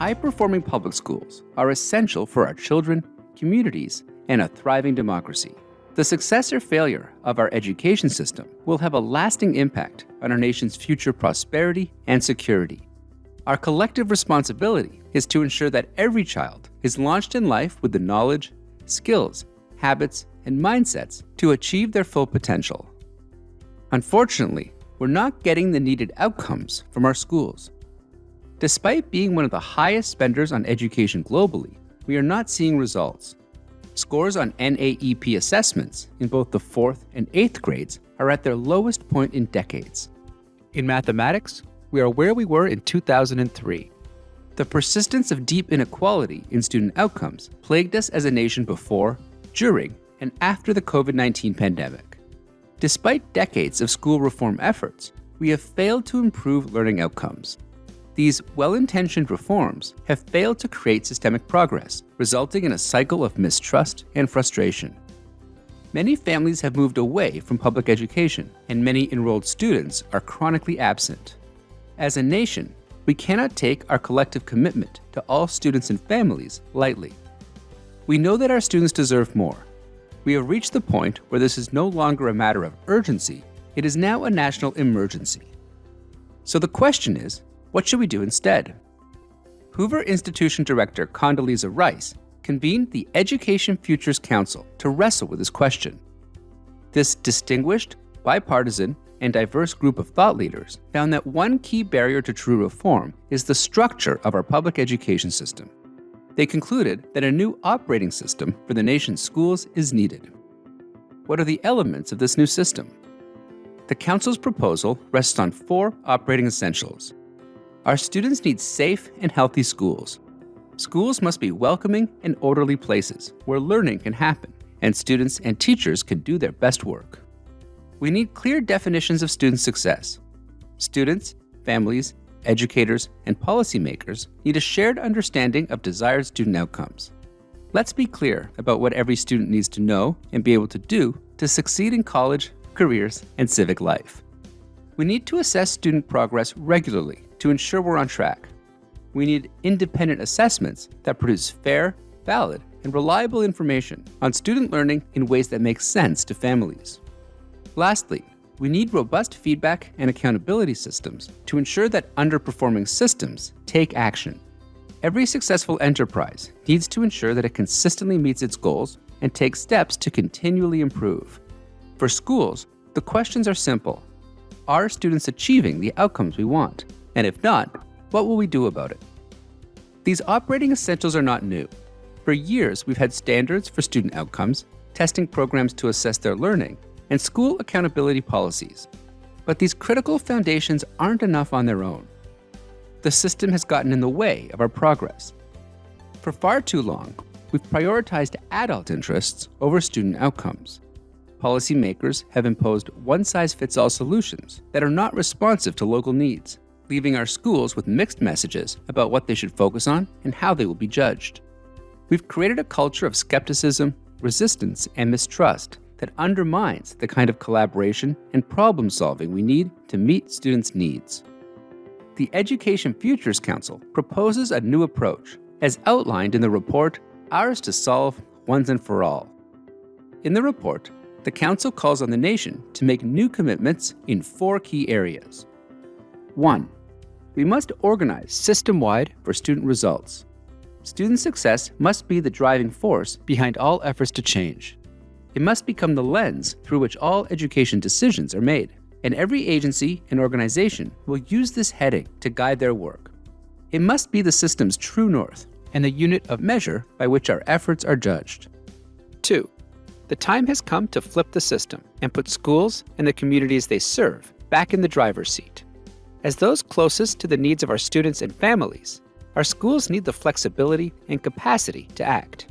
high-performing public schools are essential for our children, communities, and a thriving democracy. The success or failure of our education system will have a lasting impact on our nation's future prosperity and security. Our collective responsibility is to ensure that every child is launched in life with the knowledge, skills, habits, and mindsets to achieve their full potential. Unfortunately, we're not getting the needed outcomes from our schools. Despite being one of the highest spenders on education globally, we are not seeing results. Scores on NAEP assessments in both the 4th and 8th grades are at their lowest point in decades. In mathematics, we are where we were in 2003. The persistence of deep inequality in student outcomes plagued us as a nation before, during, and after the COVID-19 pandemic. Despite decades of school reform efforts, we have failed to improve learning outcomes. These well-intentioned reforms have failed to create systemic progress, resulting in a cycle of mistrust and frustration. Many families have moved away from public education, and many enrolled students are chronically absent. As a nation, we cannot take our collective commitment to all students and families lightly. We know that our students deserve more. We have reached the point where this is no longer a matter of urgency, it is now a national emergency. So the question is, what should we do instead? Hoover Institution Director Condoleezza Rice convened the Education Futures Council to wrestle with this question. This distinguished, bipartisan, and diverse group of thought leaders found that one key barrier to true reform is the structure of our public education system. They concluded that a new operating system for the nation's schools is needed. What are the elements of this new system? The Council's proposal rests on 4 operating essentials. Our students need safe and healthy schools. Schools must be welcoming and orderly places where learning can happen and students and teachers can do their best work. We need clear definitions of student success. Students, families, educators, and policymakers need a shared understanding of desired student outcomes. Let's be clear about what every student needs to know and be able to do to succeed in college, careers, and civic life. We need to assess student progress regularly to ensure we're on track. We need independent assessments that produce fair, valid, and reliable information on student learning in ways that make sense to families. Lastly, we need robust feedback and accountability systems to ensure that underperforming systems take action. Every successful enterprise needs to ensure that it consistently meets its goals and takes steps to continually improve. For schools, the questions are simple. Are students achieving the outcomes we want? And if not, what will we do about it? These operating essentials are not new. For years, we've had standards for student outcomes, testing programs to assess their learning, and school accountability policies. But these critical foundations aren't enough on their own. The system has gotten in the way of our progress. For far too long, we've prioritized adult interests over student outcomes. Policymakers have imposed one-size-fits-all solutions that are not responsive to local needs, leaving our schools with mixed messages about what they should focus on and how they will be judged. We've created a culture of skepticism, resistance, and mistrust that undermines the kind of collaboration and problem-solving we need to meet students' needs. The Education Futures Council proposes a new approach, as outlined in the report, Ours to Solve Once and for All. In the report, the Council calls on the nation to make new commitments in 4 key areas. 1. We must organize system-wide for student results. Student success must be the driving force behind all efforts to change. It must become the lens through which all education decisions are made, and every agency and organization will use this heading to guide their work. It must be the system's true north and the unit of measure by which our efforts are judged. 2. The time has come to flip the system and put schools and the communities they serve back in the driver's seat. As those closest to the needs of our students and families, our schools need the flexibility and capacity to act.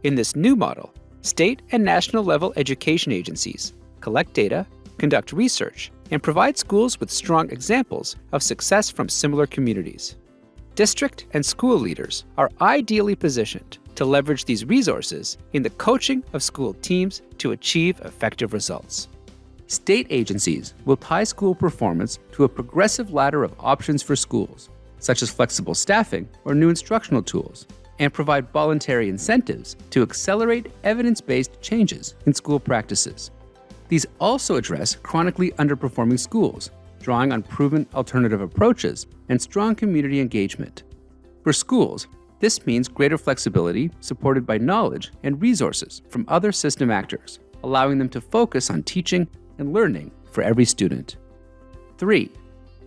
In this new model, state and national level education agencies collect data, conduct research, and provide schools with strong examples of success from similar communities. District and school leaders are ideally positioned to leverage these resources in the coaching of school teams to achieve effective results. State agencies will tie school performance to a progressive ladder of options for schools, such as flexible staffing or new instructional tools, and provide voluntary incentives to accelerate evidence-based changes in school practices. These also address chronically underperforming schools, drawing on proven alternative approaches and strong community engagement. For schools, this means greater flexibility supported by knowledge and resources from other system actors, allowing them to focus on teaching and learning for every student. 3.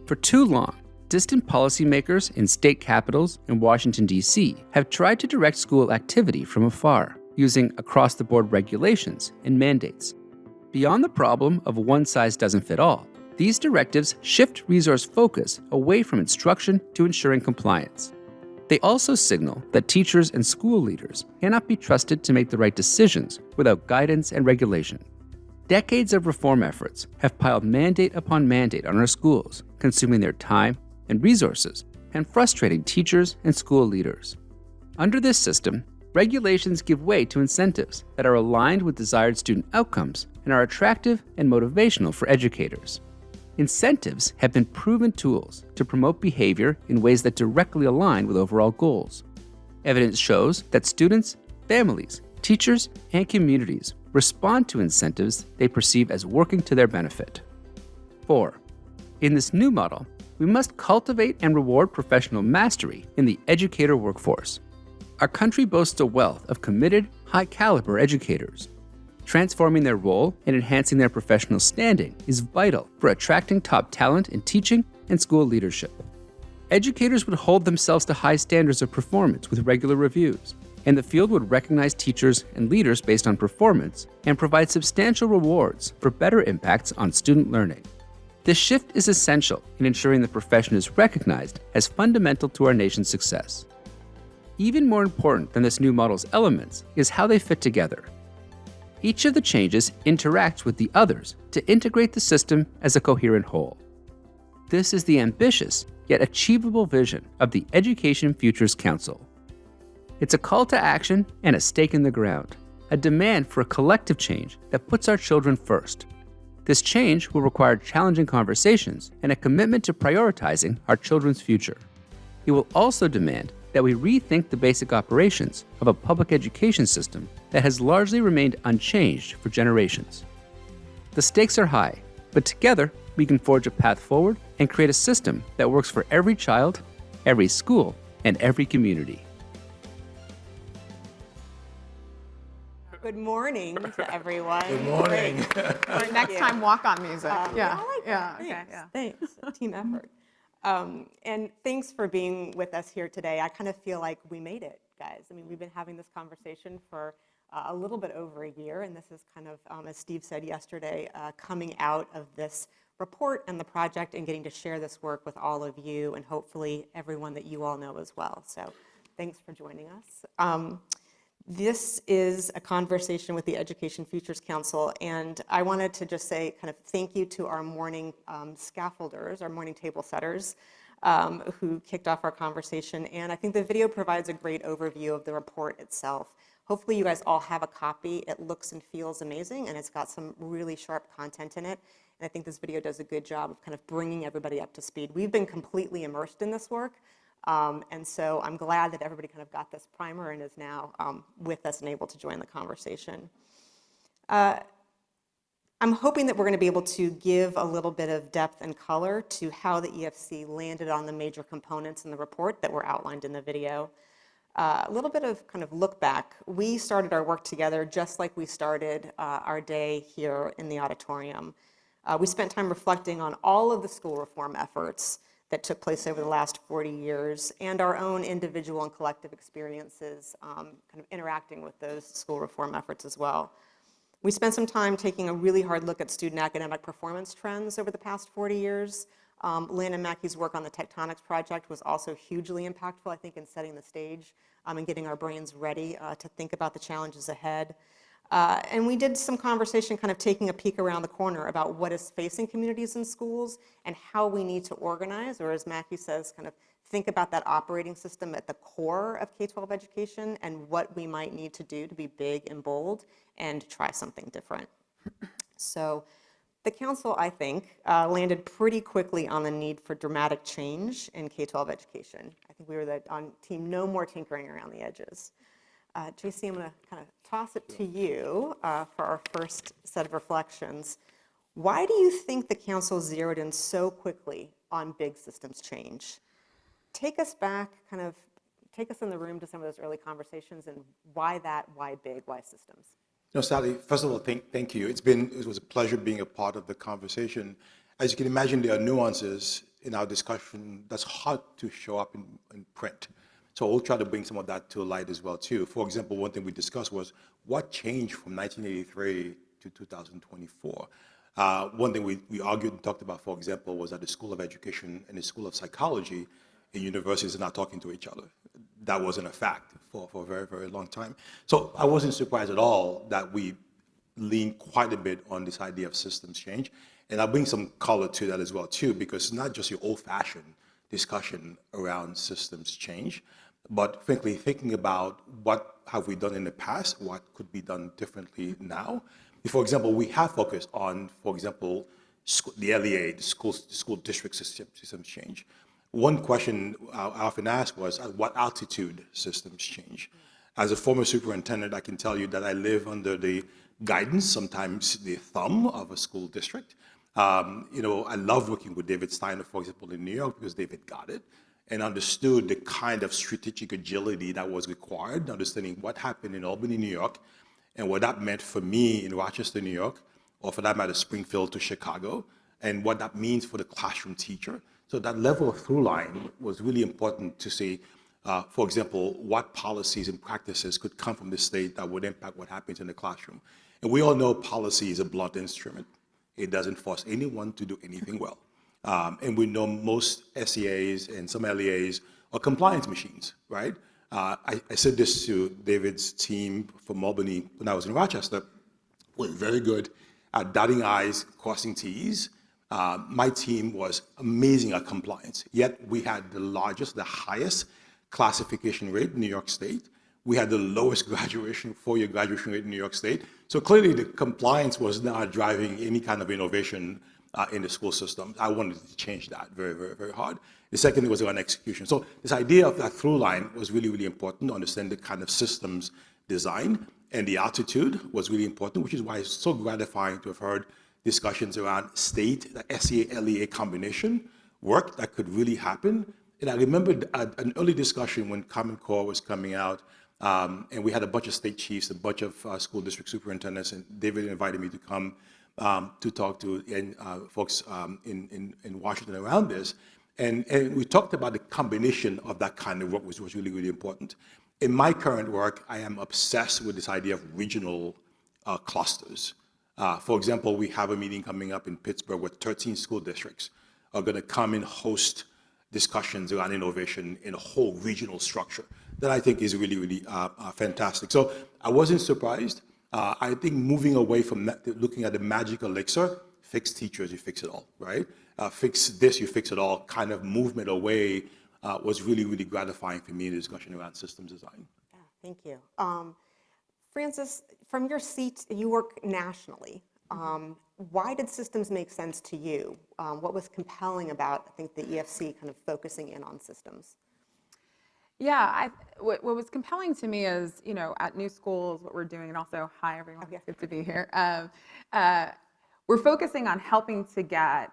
For too long, distant policymakers in state capitals and Washington, D.C. have tried to direct school activity from afar, using across-the-board regulations and mandates. Beyond the problem of one size doesn't fit all, these directives shift resource focus away from instruction to ensuring compliance. They also signal that teachers and school leaders cannot be trusted to make the right decisions without guidance and regulation. Decades of reform efforts have piled mandate upon mandate on our schools, consuming their time and resources and frustrating teachers and school leaders. Under this system, regulations give way to incentives that are aligned with desired student outcomes and are attractive and motivational for educators. Incentives have been proven tools to promote behavior in ways that directly align with overall goals. Evidence shows that students, families, teachers, and communities respond to incentives they perceive as working to their benefit. 4. In this new model, we must cultivate and reward professional mastery in the educator workforce. Our country boasts a wealth of committed, high-caliber educators. Transforming their role and enhancing their professional standing is vital for attracting top talent in teaching and school leadership. Educators would hold themselves to high standards of performance with regular reviews, and the field would recognize teachers and leaders based on performance and provide substantial rewards for better impacts on student learning. This shift is essential in ensuring the profession is recognized as fundamental to our nation's success. Even more important than this new model's elements is how they fit together. Each of the changes interacts with the others to integrate the system as a coherent whole. This is the ambitious yet achievable vision of the Education Futures Council. It's a call to action and a stake in the ground, a demand for a collective change that puts our children first. This change will require challenging conversations and a commitment to prioritizing our children's future. It will also demand that we rethink the basic operations of a public education system that has largely remained unchanged for generations. The stakes are high, but together we can forge a path forward and create a system that works for every child, every school, and every community. Good morning to everyone. Good morning. Or next time, walk-on music. I like that. Okay, Thanks. Team effort. And thanks for being with us here today. I kind of feel like we made it, guys. I mean, we've been having this conversation for a little bit over a year, and this is kind of, as Steve said yesterday, coming out of this report and the project and getting to share this work with all of you and hopefully everyone that you all know as well. So thanks for joining us. This is a conversation with the Education Futures Council, and I wanted to just say kind of thank you to our morning scaffolders, our morning table setters, who kicked off our conversation. And I think the video provides a great overview of the report itself. Hopefully you guys all have a copy. It looks and feels amazing, and it's got some really sharp content in it. And I think this video does a good job of kind of bringing everybody up to speed. We've been completely immersed in this work. And so I'm glad that everybody kind of got this primer and is now with us and able to join the conversation. I'm hoping that we're going to be able to give a little bit of depth and color to how the EFC landed on the major components in the report that were outlined in the video. A little bit of kind of look back. We started our work together just like we started our day here in the auditorium. We spent time reflecting on all of the school reform efforts that took place over the last 40 years and our own individual and collective experiences kind of interacting with those school reform efforts as well. We spent some time taking a really hard look at student academic performance trends over the past 40 years. Lynn and Mackie's work on the Tectonics Project was also hugely impactful, I think, in setting the stage and getting our brains ready to think about the challenges ahead. And we did some conversation kind of taking a peek around the corner about what is facing communities and schools and how we need to organize, or as Mackie says, kind of think about that operating system at the core of K-12 education and what we might need to do to be big and bold and try something different. So The council, I think, landed pretty quickly on the need for dramatic change in K-12 education. I think we were on team no more tinkering around the edges. JC, I'm going to kind of toss it to you for our first set of reflections. Why do you think the council zeroed in so quickly on big systems change? Take us back, kind of take us in the room to some of those early conversations, and why that, why big, why systems? Sally, first of all, thank you. It was a pleasure being a part of the conversation. As you can imagine, there are nuances in our discussion that's hard to show up in print. So we'll try to bring some of that to light as well, too. For example, one thing we discussed was what changed from 1983 to 2024. One thing we argued and talked about, for example, was that the School of Education and the School of Psychology in universities are not talking to each other. That wasn't a fact for a very, very long time. So I wasn't surprised at all that we leaned quite a bit on this idea of systems change. And I'll bring some color to that as well, too, because it's not just your old-fashioned discussion around systems change, but frankly, thinking about what have we done in the past, what could be done differently now. For example, we have focused on, for example, the LEA, the school district systems change. One question I often ask was, at what altitude systems change? As a former superintendent, I can tell you that I live under the guidance, sometimes the thumb of a school district. I love working with David Steiner, for example, in New York, because David got it and understood the kind of strategic agility that was required, understanding what happened in Albany, New York, and what that meant for me in Rochester, New York, or for that matter, Springfield to Chicago, and what that means for the classroom teacher. So that level of through line was really important to say, for example, what policies and practices could come from the state that would impact what happens in the classroom. And we all know policy is a blunt instrument. It doesn't force anyone to do anything well. And we know most SEAs and some LEAs are compliance machines, right? I said this to David's team from Albany when I was in Rochester. We're very good at dotting I's, crossing T's. My team was amazing at compliance, yet we had the highest classification rate in New York State. We had the lowest four-year graduation rate in New York State. So clearly the compliance was not driving any kind of innovation in the school system. I wanted to change that very, very, very hard. The second thing was around execution. So this idea of that through line was really, really important to understand the kind of systems design, and the altitude was really important, which is why it's so gratifying to have heard discussions around state, the SEA-LEA combination work that could really happen. And I remember an early discussion when Common Core was coming out, and we had a bunch of state chiefs, a bunch of school district superintendents, and David invited me to come to talk to folks in Washington around this. And we talked about the combination of that kind of work, which was really, really important. In my current work, I am obsessed with this idea of regional clusters. For example, we have a meeting coming up in Pittsburgh where 13 school districts are going to come and host discussions around innovation in a whole regional structure that I think is really, really fantastic. So I wasn't surprised. I think moving away from looking at the magic elixir, fix teachers, you fix it all, right? Fix this, you fix it all, kind of movement away was really, really gratifying for me in the discussion around systems design. Yeah, thank you. Francis, from your seat, you work nationally. Why did systems make sense to you? What was compelling about, I think, the EFC kind of focusing in on systems? Yeah, what was compelling to me is, at New Schools, what we're doing, and also, hi everyone, it's good to be here. We're focusing on helping to get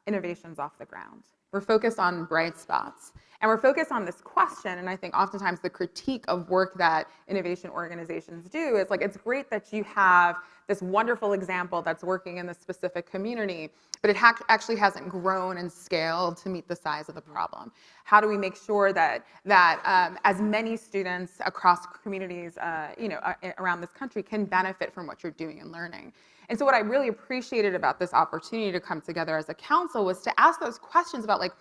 innovations off the ground. We're focused on bright spots. And we're focused on this question, and I think oftentimes the critique of work that innovation organizations do is like, it's great that you have this wonderful example that's working in this specific community, but it actually hasn't grown and scaled to meet the size of the problem. How do we make sure that as many students across communities around this country can benefit from what you're doing and learning? And so what I really appreciated about this opportunity to come together as a council was to ask those questions about, like,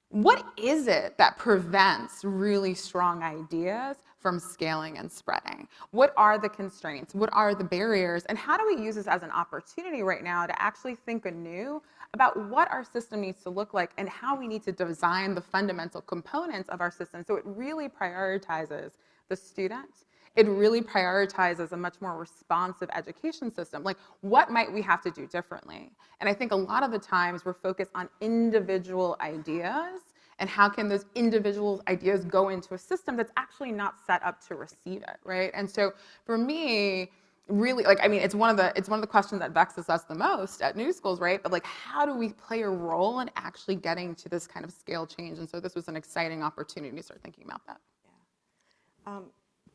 what is it that prevents really strong ideas from scaling and spreading? What are the constraints? What are the barriers? And how do we use this as an opportunity right now to actually think anew about what our system needs to look like and how we need to design the fundamental components of our system so it really prioritizes the student It really prioritizes a much more responsive education system. Like, what might we have to do differently? And I think a lot of the times we're focused on individual ideas and how can those individual ideas go into a system that's actually not set up to receive it, right? And so for me, really, like, I mean, it's one of the questions that vexes us the most at New Schools, right? But like, how do we play a role in actually getting to this kind of scale change? And so this was an exciting opportunity to start thinking about that. Yeah.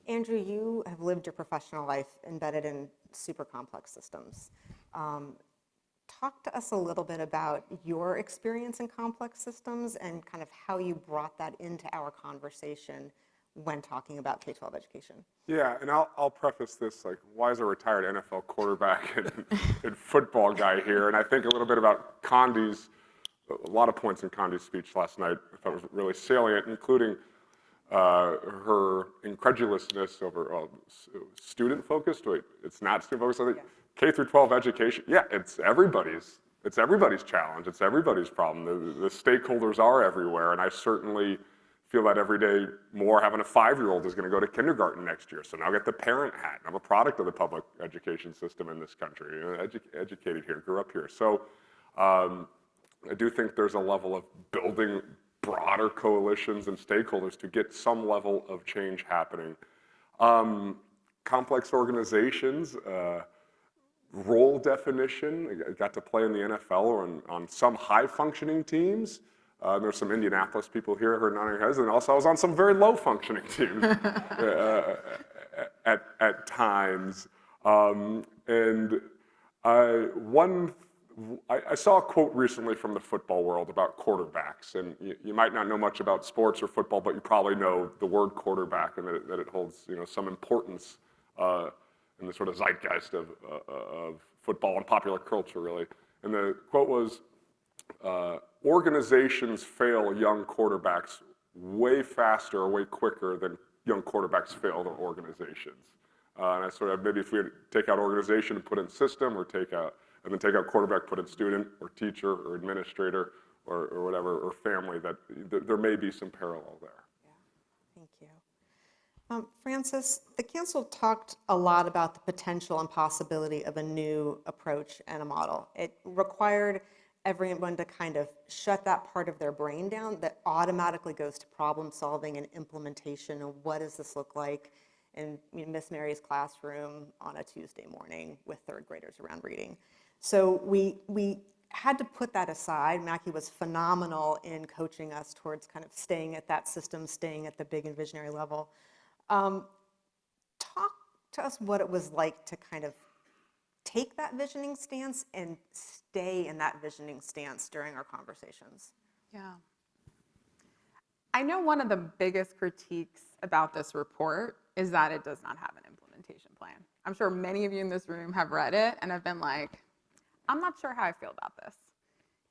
Andrew, you have lived your professional life embedded in super complex systems. Talk to us a little bit about your experience in complex systems and kind of how you brought that into our conversation when talking about K-12 education. Yeah, and I'll preface this, like, why is a retired NFL quarterback and football guy here? And I think a little bit about Condi's, a lot of points in Condi's speech last night I thought was really salient, including her incredulousness over student-focused. Wait, it's not student-focused. I think K through 12 education. Yeah, it's everybody's challenge. It's everybody's problem. The stakeholders are everywhere, and I certainly feel that every day more. Having a 5-year-old is going to go to kindergarten next year, so now I get the parent hat. I'm a product of the public education system in this country. You know, educated here, grew up here. So I do think there's a level of building broader coalitions and stakeholders to get some level of change happening. Complex organizations, role definition. I got to play in the NFL or on some high-functioning teams. There's some Indianapolis people here who are nodding their heads, and also I was on some very low-functioning teams at times. I saw a quote recently from the football world about quarterbacks, and you might not know much about sports or football, but you probably know the word quarterback and that it holds, you know, some importance in the sort of zeitgeist of football and popular culture, really. And the quote was, organizations fail young quarterbacks way faster or way quicker than young quarterbacks fail their organizations. And I sort of, maybe if we take out organization and put in system, or take out quarterback, put in student or teacher or administrator or whatever, or family, that there may be some parallel there. Yeah, thank you. Francis, the council talked a lot about the potential and possibility of a new approach and a model. It required everyone to kind of shut that part of their brain down that automatically goes to problem solving and implementation, and what does this look like in Miss Mary's classroom on a Tuesday morning with third graders around reading. So we had to put that aside. Mackie was phenomenal in coaching us towards kind of staying at that system, staying at the big and visionary level. Talk to us what it was like to kind of take that visioning stance and stay in that visioning stance during our conversations. Yeah. I know one of the biggest critiques about this report is that it does not have an implementation plan. I'm sure many of you in this room have read it and have been like, I'm not sure how I feel about this.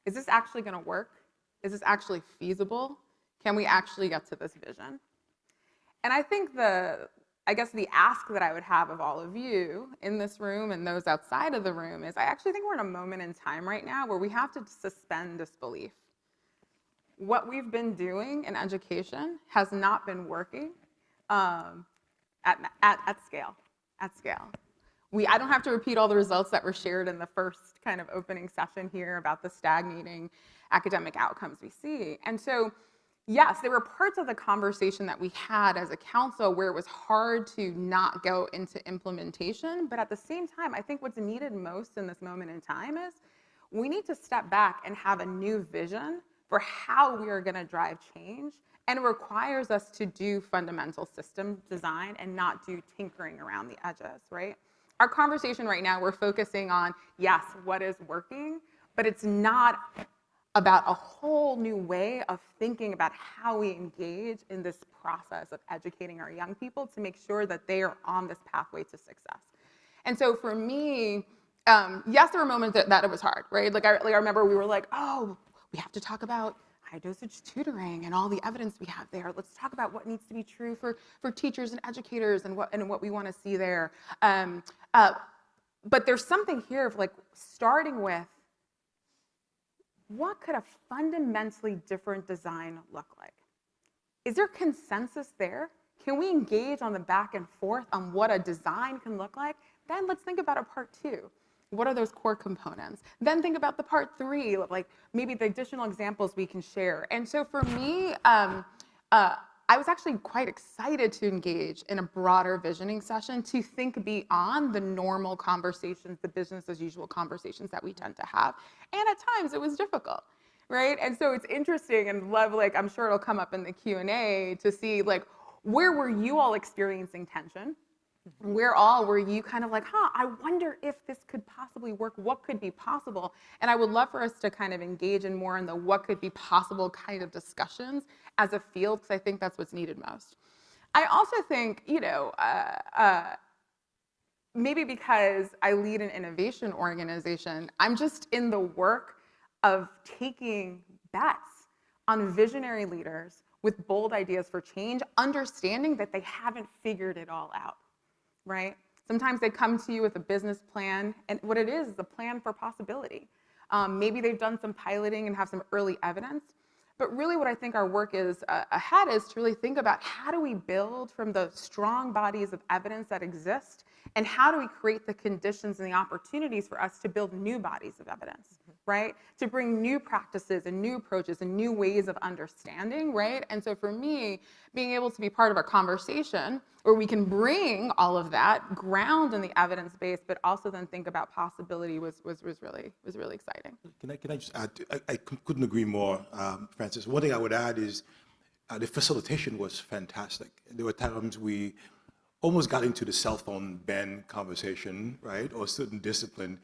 Is this actually going to work? Is this actually feasible? Can we actually get to this vision? And I think the ask that I would have of all of you in this room and those outside of the room is, I actually think we're in a moment in time right now where we have to suspend disbelief. What we've been doing in education has not been working at scale. I don't have to repeat all the results that were shared in the first kind of opening session here about the stagnating academic outcomes we see. And so, yes, there were parts of the conversation that we had as a council where it was hard to not go into implementation, but at the same time, I think what's needed most in this moment in time is we need to step back and have a new vision for how we are going to drive change, and it requires us to do fundamental system design and not do tinkering around the edges, right? Our conversation right now, we're focusing on, yes, what is working, but it's not about a whole new way of thinking about how we engage in this process of educating our young people to make sure that they are on this pathway to success. And so for me, yes, there were moments that it was hard, right? Like I remember we were like, oh, we have to talk about high dosage tutoring and all the evidence we have there. Let's talk about what needs to be true for teachers and educators and what we want to see there. But there's something here of like starting with, what could a fundamentally different design look like? Is there consensus there Can we engage on the back and forth on what a design can look like? Then let's think about a part 2. What are those core components? Then think about the part 3, like maybe the additional examples we can share. And so for me, I was actually quite excited to engage in a broader visioning session to think beyond the normal conversations, the business as usual conversations that we tend to have. And at times it was difficult, right? And so it's interesting and love, like I'm sure it'll come up in the Q&A to see like, where were you all experiencing tension? Where all were you kind of like, I wonder if this could possibly work, what could be possible? And I would love for us to kind of engage in more in the what could be possible kind of discussions as a field, because I think that's what's needed most. I also think, maybe because I lead an innovation organization, I'm just in the work of taking bets on visionary leaders with bold ideas for change, understanding that they haven't figured it all out. Right? Sometimes they come to you with a business plan, and what it is a plan for possibility. Maybe they've done some piloting and have some early evidence, but really what I think our work is ahead is to really think about how do we build from the strong bodies of evidence that exist, and how do we create the conditions and the opportunities for us to build new bodies of evidence, right? To bring new practices and new approaches and new ways of understanding, right? And so for me, being able to be part of a conversation where we can bring all of that, ground in the evidence base, but also then think about possibility was really exciting. Can I just add, I couldn't agree more, Francis. One thing I would add is the facilitation was fantastic. There were times we almost got into the cell phone ban conversation, right, or certain discipline,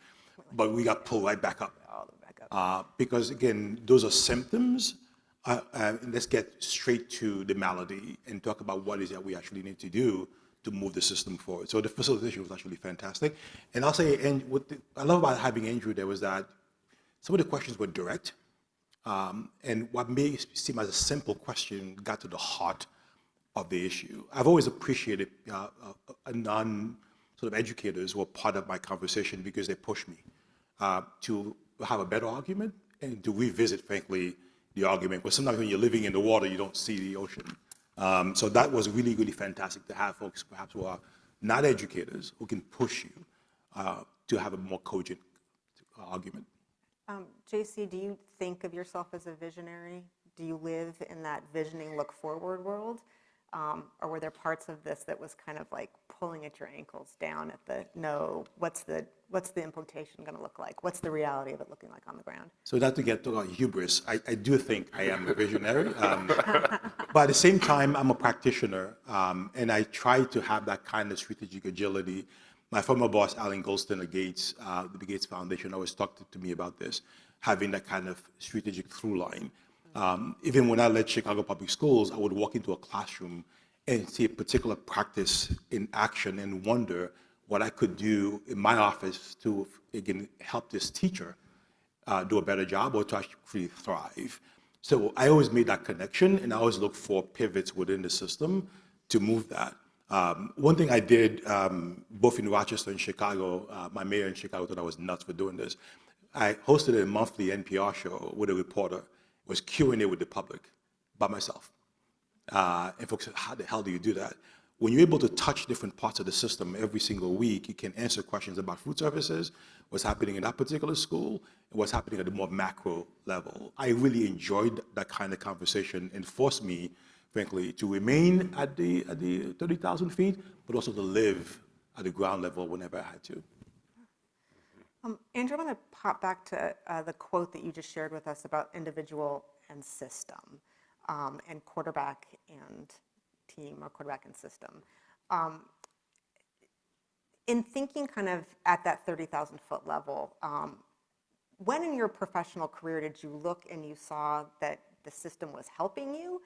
but we got pulled right back up. Because again, those are symptoms. Let's get straight to the malady and talk about what is that we actually need to do to move the system forward. So the facilitation was actually fantastic. And I'll say, and what I love about having Andrew there was that some of the questions were direct. And what may seem as a simple question got to the heart of the issue. I've always appreciated non-sort of educators who are part of my conversation because they push me to have a better argument and to revisit, frankly, the argument. But sometimes when you're living in the water, you don't see the ocean. So that was really, really fantastic to have folks perhaps who are not educators who can push you to have a more cogent argument. JC, do you think of yourself as a visionary? Do you live in that visioning, look forward world? Or were there parts of this that was kind of like pulling at your ankles down at the, no, what's the implementation going to look like? What's the reality of it looking like on the ground? So not to get to hubris, I do think I am a visionary. But at the same time, I'm a practitioner, and I try to have that kind of strategic agility. My former boss, Alan Goldstein at Gates, the Gates Foundation, always talked to me about this, having that kind of strategic through line. Even when I led Chicago Public Schools, I would walk into a classroom and see a particular practice in action and wonder what I could do in my office to, again, help this teacher do a better job or to actually thrive. So I always made that connection, and I always look for pivots within the system to move that. One thing I did, both in Rochester and Chicago, my mayor in Chicago thought I was nuts for doing this. I hosted a monthly NPR show with a reporter. It was Q&A with the public by myself. And folks said, how the hell do you do that? When you're able to touch different parts of the system every single week, you can answer questions about food services, what's happening in that particular school, and what's happening at the more macro level. I really enjoyed that kind of conversation and forced me, frankly, to remain at the 30,000 feet, but also to live at the ground level whenever I had to. Andrew, I want to pop back to the quote that you just shared with us about individual and system, and quarterback and team, or quarterback and system. In thinking kind of at that 30,000 foot level, when in your professional career did you look and you saw that the system was helping you?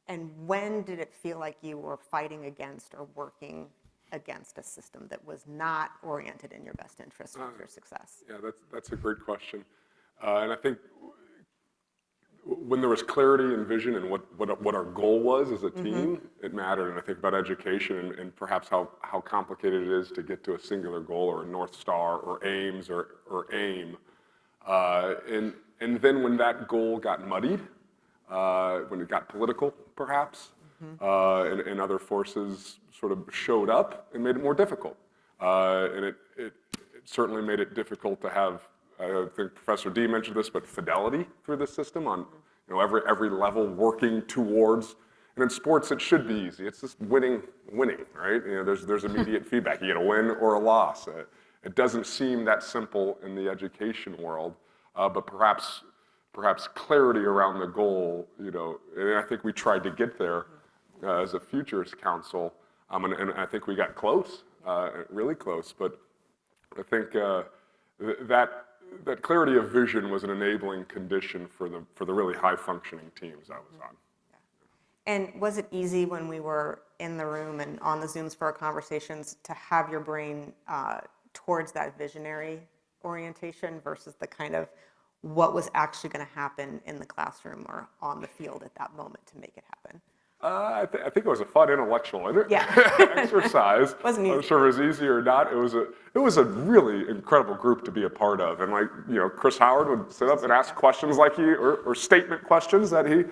And when did it feel like you were fighting against or working against a system that was not oriented in your best interest for your success? Yeah, that's a great question. And I think when there was clarity and vision and what our goal was as a team, it mattered. And I think about education and perhaps how complicated it is to get to a singular goal or a North Star or aims or aim. And then when that goal got muddied, when it got political, perhaps, and other forces sort of showed up and made it more difficult. And it certainly made it difficult to have, I think Professor D mentioned this, but fidelity through the system on every level working towards. And in sports, it should be easy. It's just winning, right? There's immediate feedback. You get a win or a loss. It doesn't seem that simple in the education world, but perhaps clarity around the goal, and I think we tried to get there as a Futures Council, and I think we got close, really close, but I think that clarity of vision was an enabling condition for the really high-functioning teams I was on. And was it easy when we were in the room and on the Zooms for our conversations to have your brain towards that visionary orientation versus the kind of what was actually going to happen in the classroom or on the field at that moment to make it happen? I think it was a fun intellectual exercise. Wasn't easy. I'm sure it was easy or not. It was a really incredible group to be a part of. And Chris Howard would sit up and ask questions like or statement questions that he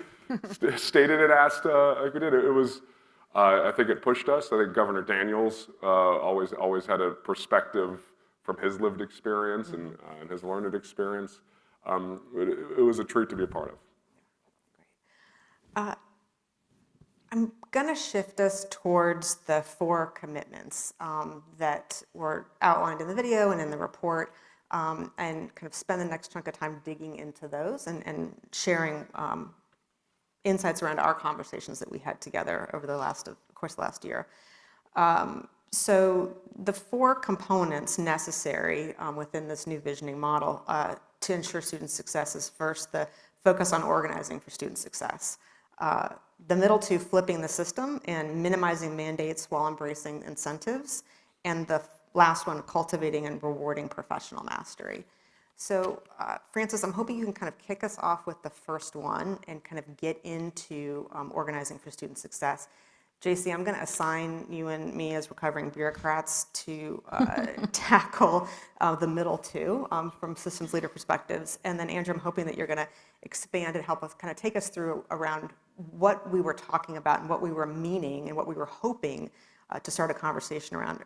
stated and asked like we did. It was, I think it pushed us. I think Governor Daniels always had a perspective from his lived experience and his learned experience. It was a treat to be a part of. Great. I'm going to shift us towards the 4 commitments that were outlined in the video and in the report, and kind of spend the next chunk of time digging into those and sharing insights around our conversations that we had together over the last year. So the 4 components necessary within this new visioning model to ensure student success is first the focus on organizing for student success. The middle 2, flipping the system and minimizing mandates while embracing incentives. And the last one, cultivating and rewarding professional mastery. So Francis, I'm hoping you can kind of kick us off with the first one and kind of get into organizing for student success. JC, I'm going to assign you and me as recovering bureaucrats to tackle the middle 2 from systems leader perspectives. And then Andrew, I'm hoping that you're going to expand and help us kind of take us through around what we were talking about and what we were meaning and what we were hoping to start a conversation around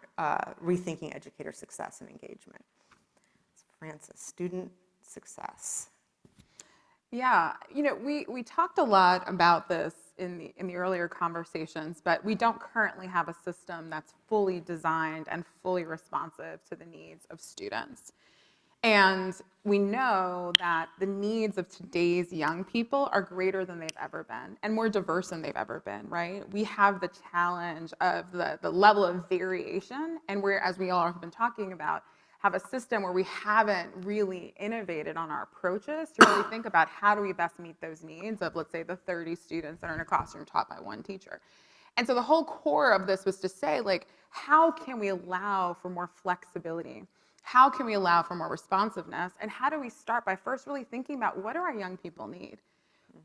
rethinking educator success and engagement. So Francis, student success. Yeah, we talked a lot about this in the earlier conversations, but we don't currently have a system that's fully designed and fully responsive to the needs of students. And we know that the needs of today's young people are greater than they've ever been and more diverse than they've ever been, right? We have the challenge of the level of variation, and we're, as we all have been talking about, have a system where we haven't really innovated on our approaches to really think about how do we best meet those needs of, let's say, the 30 students that are in a classroom taught by one teacher. And so the whole core of this was to say, like, how can we allow for more flexibility? How can we allow for more responsiveness? And how do we start by first really thinking about what do our young people need?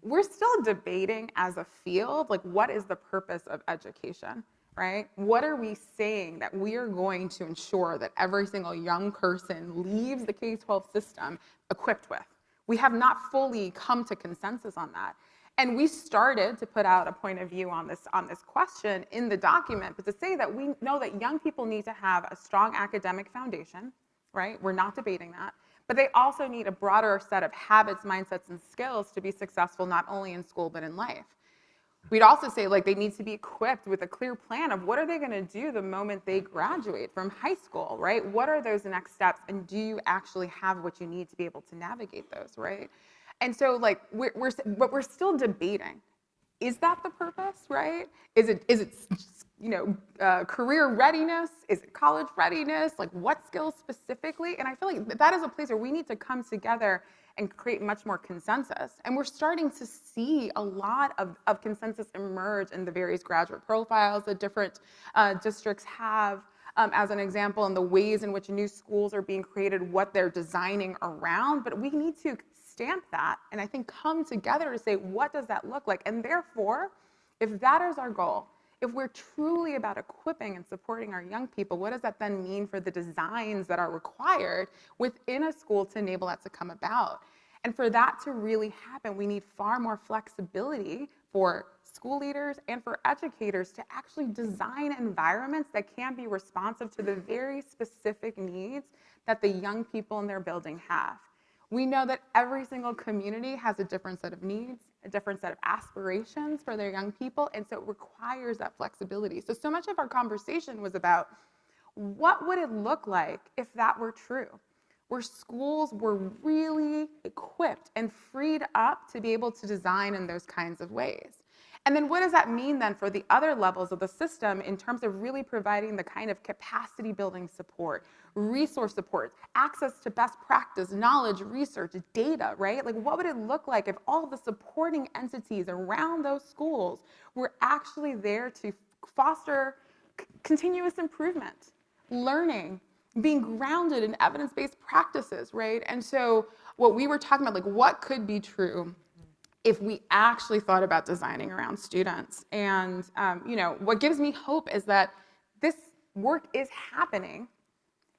We're still debating as a field, like, what is the purpose of education, right? What are we saying that we are going to ensure that every single young person leaves the K-12 system equipped with? We have not fully come to consensus on that. And we started to put out a point of view on this question in the document, but to say that we know that young people need to have a strong academic foundation, right? We're not debating that. But they also need a broader set of habits, mindsets, and skills to be successful not only in school, but in life. We'd also say, like, they need to be equipped with a clear plan of what are they going to do the moment they graduate from high school, right? What are those next steps, and do you actually have what you need to be able to navigate those, right? And so, like, we're still debating. Is that the purpose, right? Is it career readiness? Is it college readiness? Like, what skills specifically? And I feel like that is a place where we need to come together and create much more consensus. And we're starting to see a lot of consensus emerge in the various graduate profiles that different districts have, as an example, in the ways in which new schools are being created, what they're designing around. But we need to stamp that and I think come together to say, what does that look like? And therefore, if that is our goal, if we're truly about equipping and supporting our young people, what does that then mean for the designs that are required within a school to enable that to come about? And for that to really happen, we need far more flexibility for school leaders and for educators to actually design environments that can be responsive to the very specific needs that the young people in their building have. We know that every single community has a different set of needs, a different set of aspirations for their young people, and so it requires that flexibility. So much of our conversation was about what would it look like if that were true, where schools were really equipped and freed up to be able to design in those kinds of ways. And then what does that mean then for the other levels of the system in terms of really providing the kind of capacity building support, resource support, access to best practice, knowledge, research, data, right? Like what would it look like if all the supporting entities around those schools were actually there to foster continuous improvement, learning, being grounded in evidence-based practices, right? And so what we were talking about, like what could be true if we actually thought about designing around students. And what gives me hope is that this work is happening.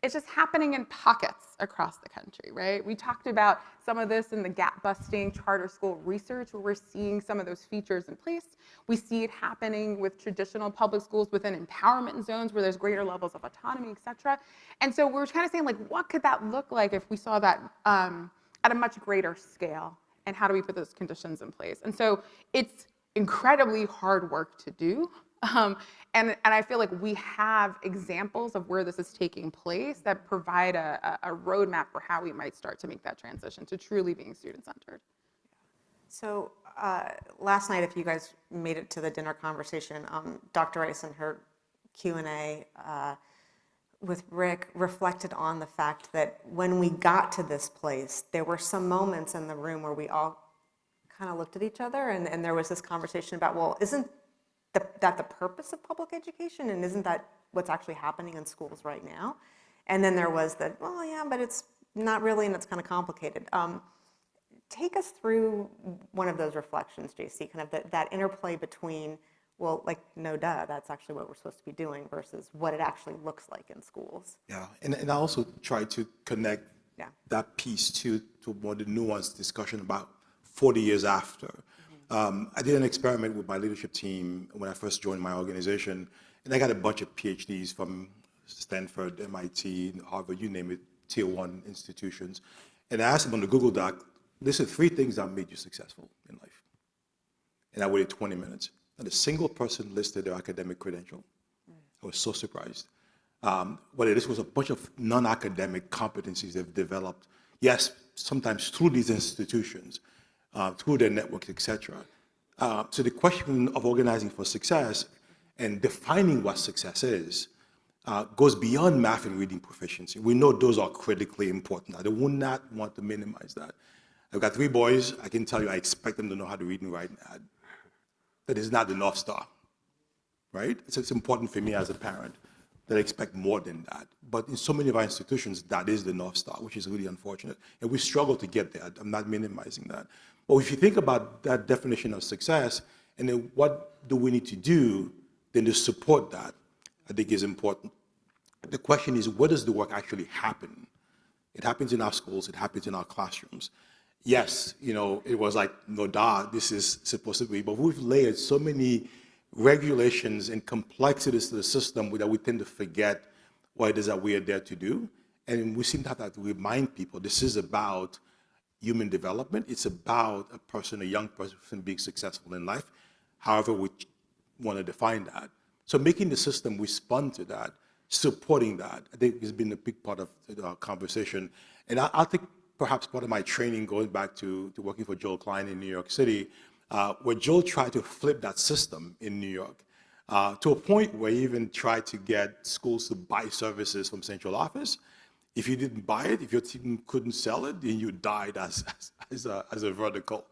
It's just happening in pockets across the country, right? We talked about some of this in the gap-busting charter school research, where we're seeing some of those features in place. We see it happening with traditional public schools within empowerment zones where there's greater levels of autonomy, et cetera. And so we're kind of saying, like, what could that look like if we saw that at a much greater scale? And how do we put those conditions in place? And so it's incredibly hard work to do. And I feel like we have examples of where this is taking place that provide a roadmap for how we might start to make that transition to truly being student-centered. So last night, if you guys made it to the dinner conversation, Dr. Rice in her Q&A with Rick reflected on the fact that when we got to this place, there were some moments in the room where we all kind of looked at each other and there was this conversation about, well, isn't that the purpose of public education, and isn't that what's actually happening in schools right now? And then there was the, well, yeah, but it's not really, and it's kind of complicated. Take us through one of those reflections, JC, kind of that interplay between, well, like, no duh, that's actually what we're supposed to be doing versus what it actually looks like in schools. Yeah, and I also try to connect that piece to more the nuanced discussion about 40 years after. I did an experiment with my leadership team when I first joined my organization, and I got a bunch of PhDs from Stanford, MIT, Harvard, you name it, tier 1 institutions. And I asked them on the Google Doc, list 3 things that made you successful in life. And I waited 20 minutes. Not a single person listed their academic credential. I was so surprised. But this was a bunch of non-academic competencies they've developed, yes, sometimes through these institutions, through their networks, et cetera. So the question of organizing for success and defining what success is goes beyond math and reading proficiency. We know those are critically important. I would not want to minimize that. I've got 3 boys. I can tell you I expect them to know how to read and write and add. That is not the North Star, right? It's important for me as a parent that I expect more than that. But in so many of our institutions, that is the North Star, which is really unfortunate. And we struggle to get there. I'm not minimizing that. But if you think about that definition of success, and then what do we need to do then to support that, I think is important. The question is, where does the work actually happen? It happens in our schools. It happens in our classrooms. Yes, it was like, no duh, this is supposed to be, but we've layered so many regulations and complexities to the system that we tend to forget what it is that we are there to do. And we seem to have to remind people this is about human development. It's about a young person being successful in life, however we want to define that. So making the system respond to that, supporting that, I think has been a big part of the conversation. And I think perhaps part of my training going back to working for Joel Klein in New York City, where Joel tried to flip that system in New York to a point where he even tried to get schools to buy services from central office. If you didn't buy it, if your team couldn't sell it, then you died as a vertical.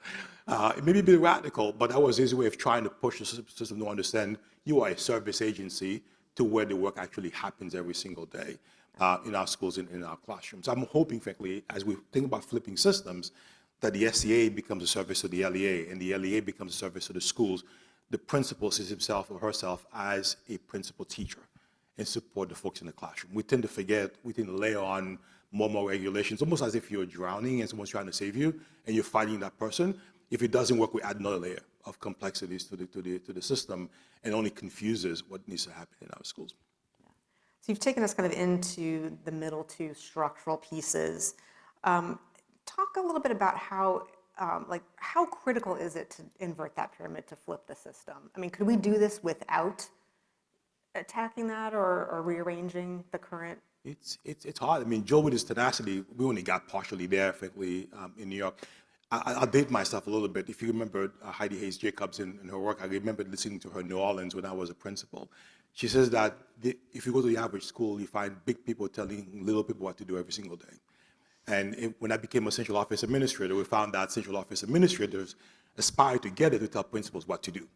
It may be a bit radical, but that was his way of trying to push the system to understand you are a service agency to where the work actually happens every single day in our schools and in our classrooms. I'm hoping, frankly, as we think about flipping systems, that the SEA becomes a service to the LEA, and the LEA becomes a service to the schools. The principal sees himself or herself as a principal teacher and support the folks in the classroom. We tend to forget, we tend to layer on more regulations, almost as if you're drowning and someone's trying to save you and you're fighting that person. If it doesn't work, we add another layer of complexities to the system, and only confuses what needs to happen in our schools. So you've taken us kind of into the middle two structural pieces. Talk a little bit about how critical is it to invert that pyramid to flip the system? I mean, could we do this without attacking that or rearranging the current? It's hard. I mean, Joe with his tenacity, we only got partially there, frankly, in New York. I'll date myself a little bit. If you remember Heidi Hayes Jacobs in her work, I remember listening to her in New Orleans when I was a principal. She says that if you go to the average school, you find big people telling little people what to do every single day. And when I became a central office administrator, we found that central office administrators aspire together to tell principals what to do.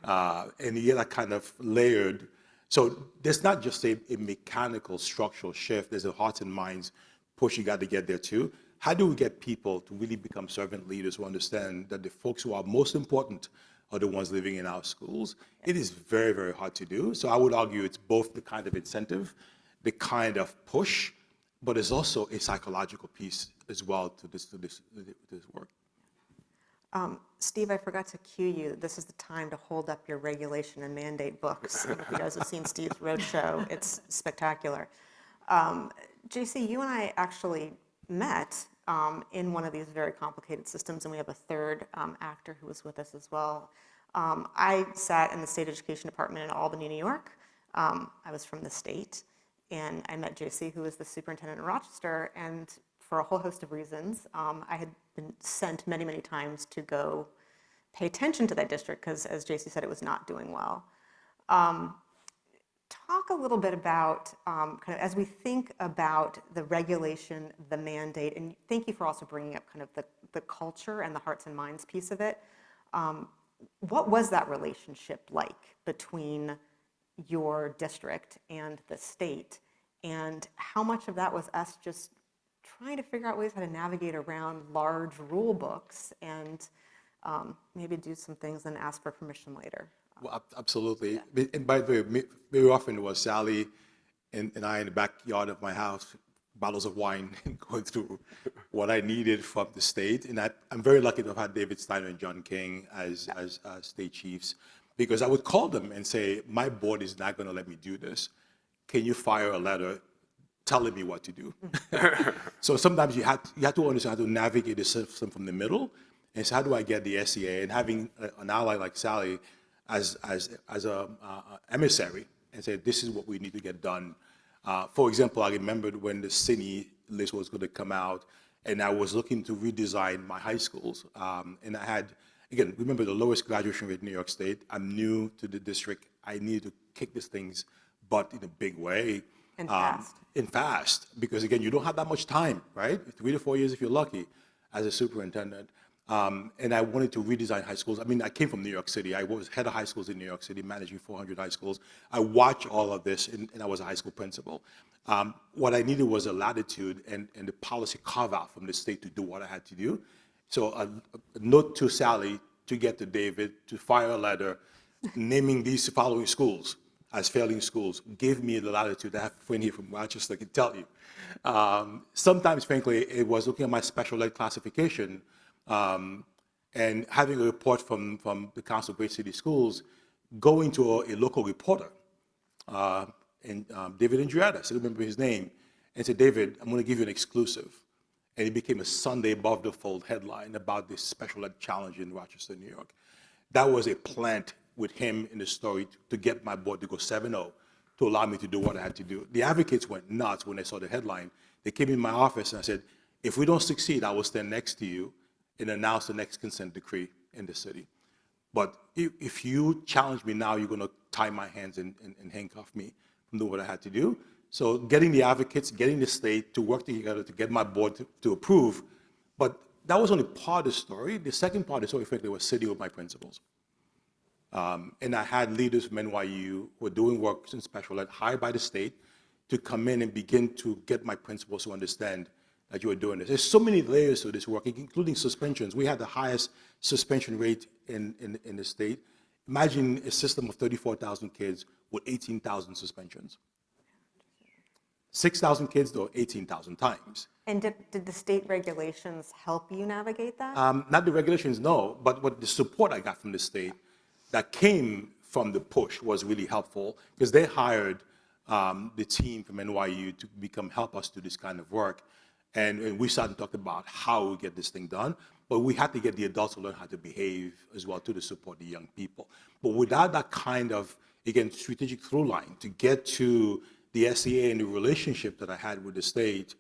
And you get that kind of layered. So there's not just a mechanical structural shift, there's a hearts and minds push you got to get there too. How do we get people to really become servant leaders who understand that the folks who are most important are the ones living in our schools? It is very, very hard to do. So I would argue it's both the kind of incentive, the kind of push, but there's also a psychological piece as well to this work. Steve, I forgot to cue you. This is the time to hold up your regulation and mandate books. If you guys have seen Steve's roadshow, it's spectacular. JC, you and I actually met in one of these very complicated systems, and we have a third actor who was with us as well. I sat in the state education department in Albany, New York. I was from the state, and I met JC, who was the superintendent in Rochester, and for a whole host of reasons, I had been sent many, many times to go pay attention to that district because, as JC said, it was not doing well. Talk a little bit about, kind of as we think about the regulation, the mandate, and thank you for also bringing up kind of the culture and the hearts and minds piece of it. What was that relationship like between your district and the state? And how much of that was us just trying to figure out ways how to navigate around large rule books and maybe do some things and ask for permission later? Well, absolutely. Yeah. And by the way, very often it was Sally and I in the backyard of my house, bottles of wine, going through what I needed from the state. And I'm very lucky to have had David Steiner and John King as state chiefs, because I would call them and say, my board is not going to let me do this. Can you fire a letter telling me what to do? So sometimes you have to understand how to navigate the system from the middle. And so how do I get the SEA? And having an ally like Sally as a emissary and say, this is what we need to get done. For example, I remembered when the city list was going to come out, and I was looking to redesign my high schools. And I had, again, remember the lowest graduation rate in New York State. I'm new to the district. I needed to kick these things butt in a big way. And fast. And fast, because again, you don't have that much time, right? 3 to 4 years if you're lucky as a superintendent. And I wanted to redesign high schools. I mean, I came from New York City. I was head of high schools in New York City, managing 400 high schools. I watched all of this, and I was a high school principal. What I needed was a latitude and the policy carve-out from the state to do what I had to do. So a note to Sally to get to David to fire a letter naming these following schools as failing schools gave me the latitude. I have a friend here from Rochester can tell you. Sometimes, frankly, it was looking at my special ed classification and having a report from the Council of Great City Schools, going to a local reporter, and David Andrietta, I still remember his name, and said, David, I'm going to give you an exclusive. And it became a Sunday above the fold headline about this special ed challenge in Rochester, New York. That was a plant with him in the story to get my board to go 7-0, to allow me to do what I had to do. The advocates went nuts when they saw the headline. They came in my office and I said, if we don't succeed, I will stand next to you and announce the next consent decree in the city. But if you challenge me now, you're going to tie my hands and handcuff me from doing what I had to do. So getting the advocates, getting the state to work together to get my board to approve. But that was only part of the story. The second part of the story, frankly, was sitting with my principals. And I had leaders from NYU who were doing work in special ed, hired by the state, to come in and begin to get my principals to understand that you were doing this. There's so many layers to this work, including suspensions. We had the highest suspension rate in the state. Imagine a system of 34,000 kids with 18,000 suspensions. 6,000 kids, though, 18,000 times. And did the state regulations help you navigate that? Not the regulations, no, but what the support I got from the state that came from the push was really helpful because they hired the team from NYU to help us do this kind of work. And we started to talk about how we get this thing done, but we had to get the adults to learn how to behave as well too to support the young people. But without that kind of, again, strategic through line to get to the SEA and the relationship that I had with the state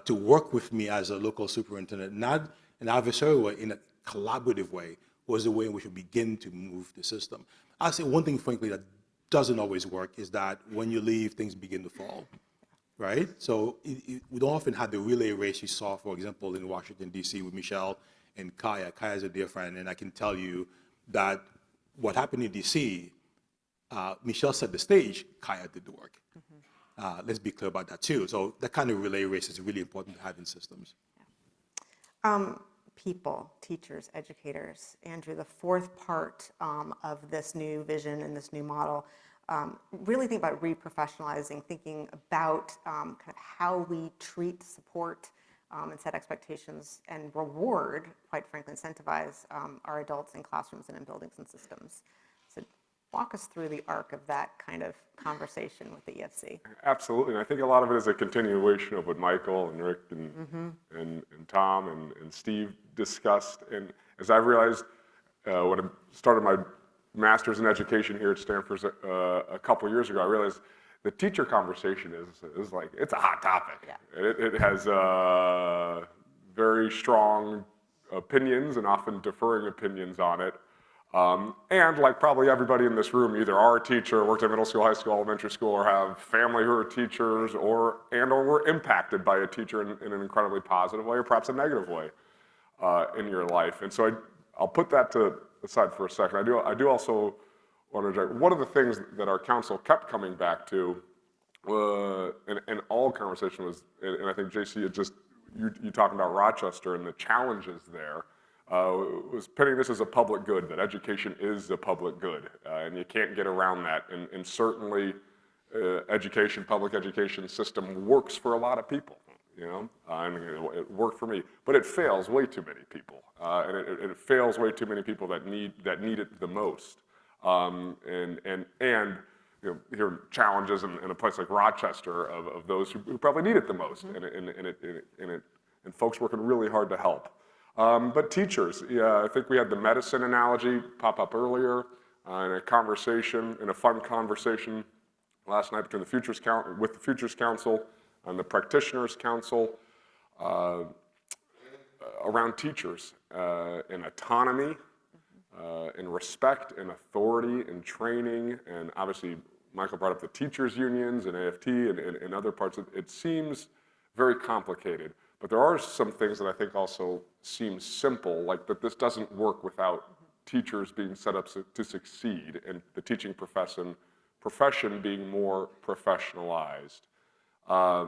to work with me as a local superintendent, not an adversarial way, in a collaborative way, was the way in which we begin to move the system. I'll say one thing, frankly, that doesn't always work is that when you leave, things begin to fall. Right? So we don't often have the relay race you saw, for example, in Washington, D.C. with Michelle and Kaya. Kaya's a dear friend, and I can tell you that what happened in D.C., Michelle set the stage, Kaya did the work. Let's be clear about that too. So that kind of relay race is really important to have in systems. People, teachers, educators. Andrew, the fourth part of this new vision and this new model, really think about reprofessionalizing, thinking about kind of how we treat, support, and set expectations and reward, quite frankly, incentivize our adults in classrooms and in buildings and systems. So walk us through the arc of that kind of conversation with the EFC. Absolutely, and I think a lot of it is a continuation of what Michael and Rick and Tom and Steve discussed. And as I realized when I started my master's in education here at Stanford a couple years ago, I realized the teacher conversation is like, it's a hot topic. Yeah. It has very strong opinions and often differing opinions on it. And like probably everybody in this room, either are a teacher, worked at middle school, high school, elementary school, or have family who are teachers, or were impacted by a teacher in an incredibly positive way, or perhaps a negative way in your life. And so I'll put that aside for a second. I do also want to interject. One of the things that our council kept coming back to, in all conversation was, and I think JC, you talking about Rochester and the challenges there, was pitting this as a public good, that education is a public good, and you can't get around that. And certainly, public education system works for a lot of people, you know, and it worked for me. But it fails way too many people, and it fails way too many people that need it the most. And you know, here challenges in a place like Rochester of those who probably need it the most, and folks working really hard to help. But teachers, yeah, I think we had the medicine analogy pop up earlier in a fun conversation last night between the Futures Council and the Practitioners Council around teachers in autonomy, in respect, in authority, in training, and obviously Michael brought up the teachers unions and AFT and other parts. It seems very complicated. But there are some things that I think also seem simple, like that this doesn't work without teachers being set up to succeed and the teaching profession being more professionalized. I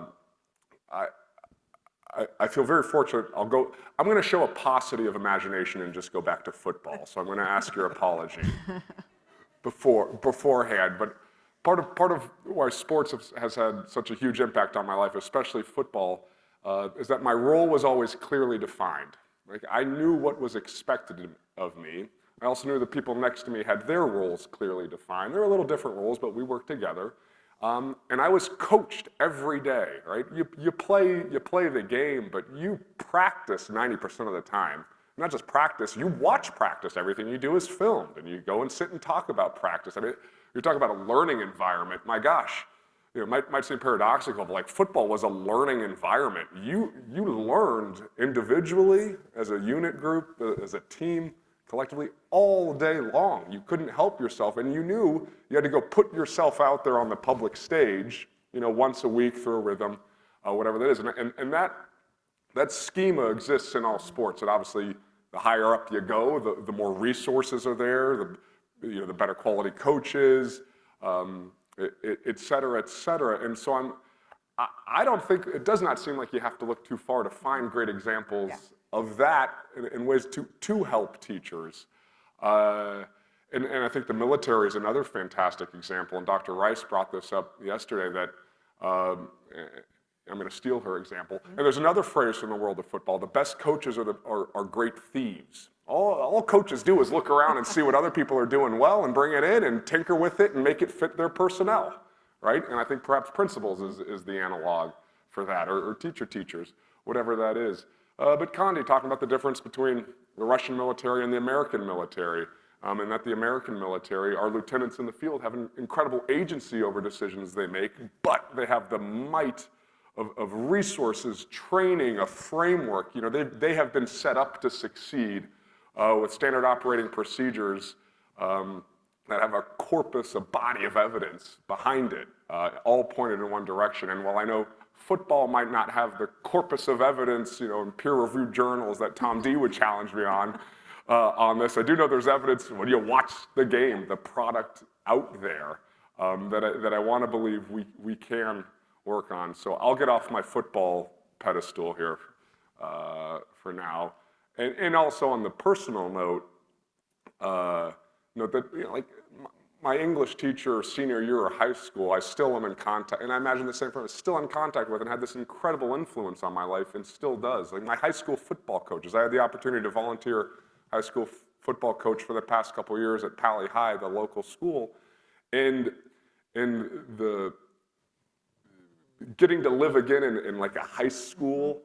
feel very fortunate. I'm going to show a paucity of imagination and just go back to football. So I'm going to ask your apology beforehand. But part of why sports has had such a huge impact on my life, especially football, is that my role was always clearly defined. Like, I knew what was expected of me. I also knew the people next to me had their roles clearly defined. They're a little different roles, but we worked together. And I was coached every day, right? You play the game, but you practice 90% of the time. Not just practice, you watch practice. Everything you do is filmed, and you go and sit and talk about practice. I mean, you're talking about a learning environment. My gosh. You know, might seem paradoxical, but like football was a learning environment. You learned individually, as a unit group, as a team, collectively, all day long. You couldn't help yourself, and you knew you had to go put yourself out there on the public stage, you know, once a week through a rhythm, whatever that is. And that schema exists in all sports. And obviously, the higher up you go, the more resources are there, the better quality coaches, et cetera, et cetera. And so I don't think, it does not seem like you have to look too far to find great examples of that in ways to help teachers. And I think the military is another fantastic example. And Dr. Rice brought this up yesterday, that I'm going to steal her example. And there's another phrase from the world of football: the best coaches are great thieves. All coaches do is look around and see what other people are doing well and bring it in and tinker with it and make it fit their personnel, right? And I think perhaps principals is the analog for that, or teachers, whatever that is. But Condi, talking about the difference between the Russian military and the American military, and that the American military, our lieutenants in the field, have an incredible agency over decisions they make, but they have the might of resources, training, a framework. You know, they have been set up to succeed with standard operating procedures that have a corpus, a body of evidence behind it, all pointed in one direction. And while I know football might not have the corpus of evidence, you know, in peer-reviewed journals that Tom D would challenge me on this, I do know there's evidence when you watch the game, the product out there, that I want to believe we can work on. So I'll get off my football pedestal here for now. And also on the personal note, note that, you know, like my English teacher senior year of high school, I still am in contact, and I imagine the same for him, still in contact with, and had this incredible influence on my life, and still does. Like my high school football coaches, I had the opportunity to volunteer high school football coach for the past couple of years at Pally High, the local school, and the getting to live again in like a high school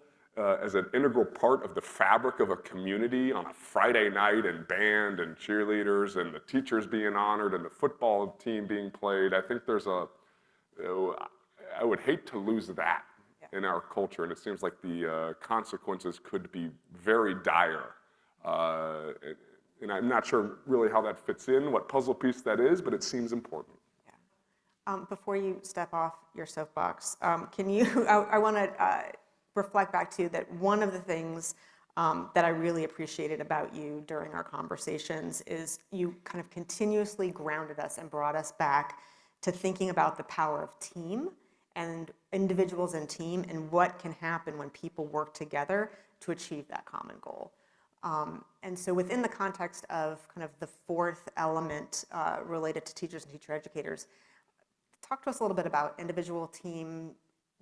as an integral part of the fabric of a community on a Friday night, and band and cheerleaders and the teachers being honored and the football team being played. I think there's I would hate to lose that in our culture, and it seems like the consequences could be very dire. And I'm not sure really how that fits in, what puzzle piece that is, but it seems important. Before you step off your soapbox, can you, I want to reflect back to that one of the things that I really appreciated about you during our conversations is you kind of continuously grounded us and brought us back to thinking about the power of team and individuals in team and what can happen when people work together to achieve that common goal. And so within the context of kind of the fourth element related to teachers and teacher educators, talk to us a little bit about individual, team,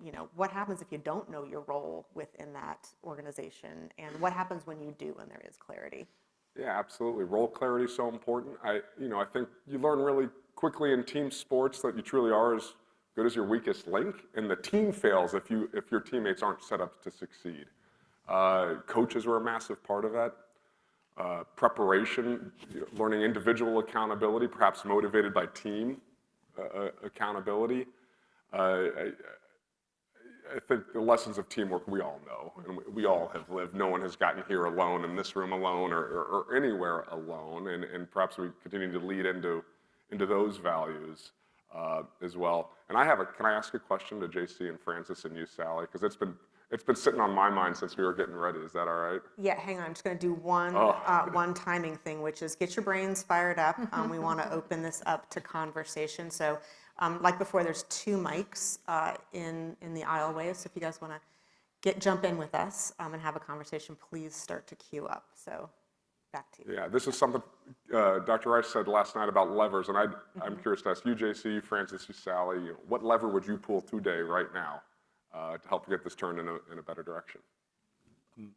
you know, what happens if you don't know your role within that organization, and what happens when you do, when there is clarity? Yeah, absolutely. Role clarity is so important. I think you learn really quickly in team sports that you truly are as good as your weakest link, and the team fails if your teammates aren't set up to succeed. Coaches were a massive part of that. Preparation, learning individual accountability, perhaps motivated by team accountability. I think the lessons of teamwork we all know, and we all have lived. No one has gotten here alone, in this room alone, or anywhere alone, and perhaps we continue to lead into those values as well. And can I ask a question to JC and Francis and you, Sally? Because it's been sitting on my mind since we were getting ready. Is that all right? Yeah, hang on. I'm just going to do one timing thing, which is get your brains fired up. We want to open this up to conversation. So like before, there's 2 mics in the aisleway. So if you guys want to jump in with us and have a conversation, please start to queue up. So back to you. Yeah, this is something Dr. Rice said last night about levers, and I'm curious to ask you, JC, Francis, you, Sally, what lever would you pull today, right now, to help get this turned in a better direction?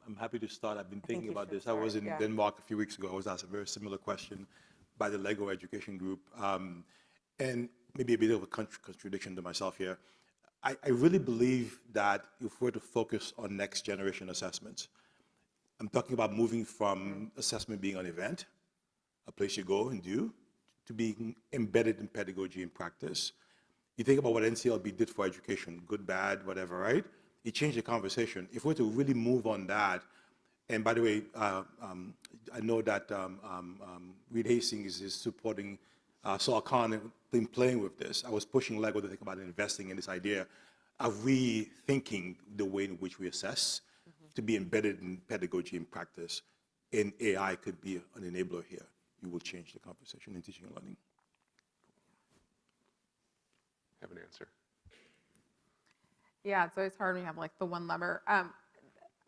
I'm happy to start. I've been thinking about this. I was in Denmark a few weeks ago. I was asked a very similar question by the Lego Education Group. And maybe a bit of a contradiction to myself here. I really believe that if we're to focus on next generation assessments, I'm talking about moving from assessment being an event, a place you go and do, to being embedded in pedagogy and practice. You think about what NCLB did for education, good, bad, whatever, right? It changed the conversation. If we're to really move on that, and by the way, I know that Reed Hastings is supporting Saul Khan in playing with this. I was pushing Lego to think about investing in this idea of rethinking the way in which we assess to be embedded in pedagogy and practice. And AI could be an enabler here. You will change the conversation in teaching and learning. Have an answer. Yeah, it's always hard when you have like the one lever.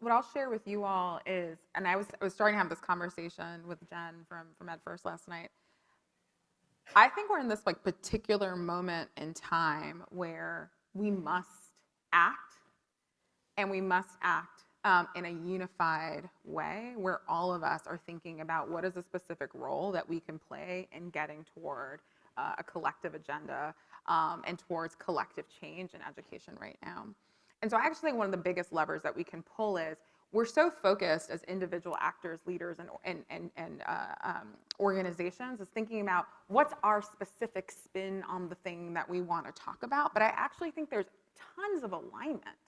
What I'll share with you all is, and I was starting to have this conversation with Jen from Ed First last night. I think we're in this like particular moment in time where we must act, and we must act in a unified way where all of us are thinking about what is a specific role that we can play in getting toward a collective agenda and towards collective change in education right now. And so I actually think one of the biggest levers that we can pull is we're so focused as individual actors, leaders, and organizations is thinking about what's our specific spin on the thing that we want to talk about. But I actually think there's tons of alignment,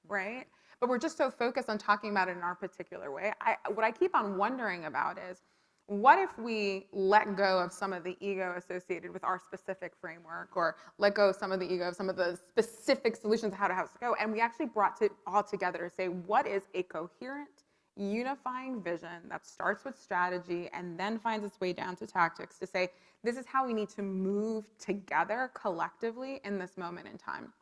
right? But we're just so focused on talking about it in our particular way. What I keep on wondering about is, what if we let go of some of the ego associated with our specific framework, or let go of some of the ego of some of the specific solutions of how to go, and we actually brought it all together to say, what is a coherent, unifying vision that starts with strategy and then finds its way down to tactics to say, this is how we need to move together collectively in this moment in time.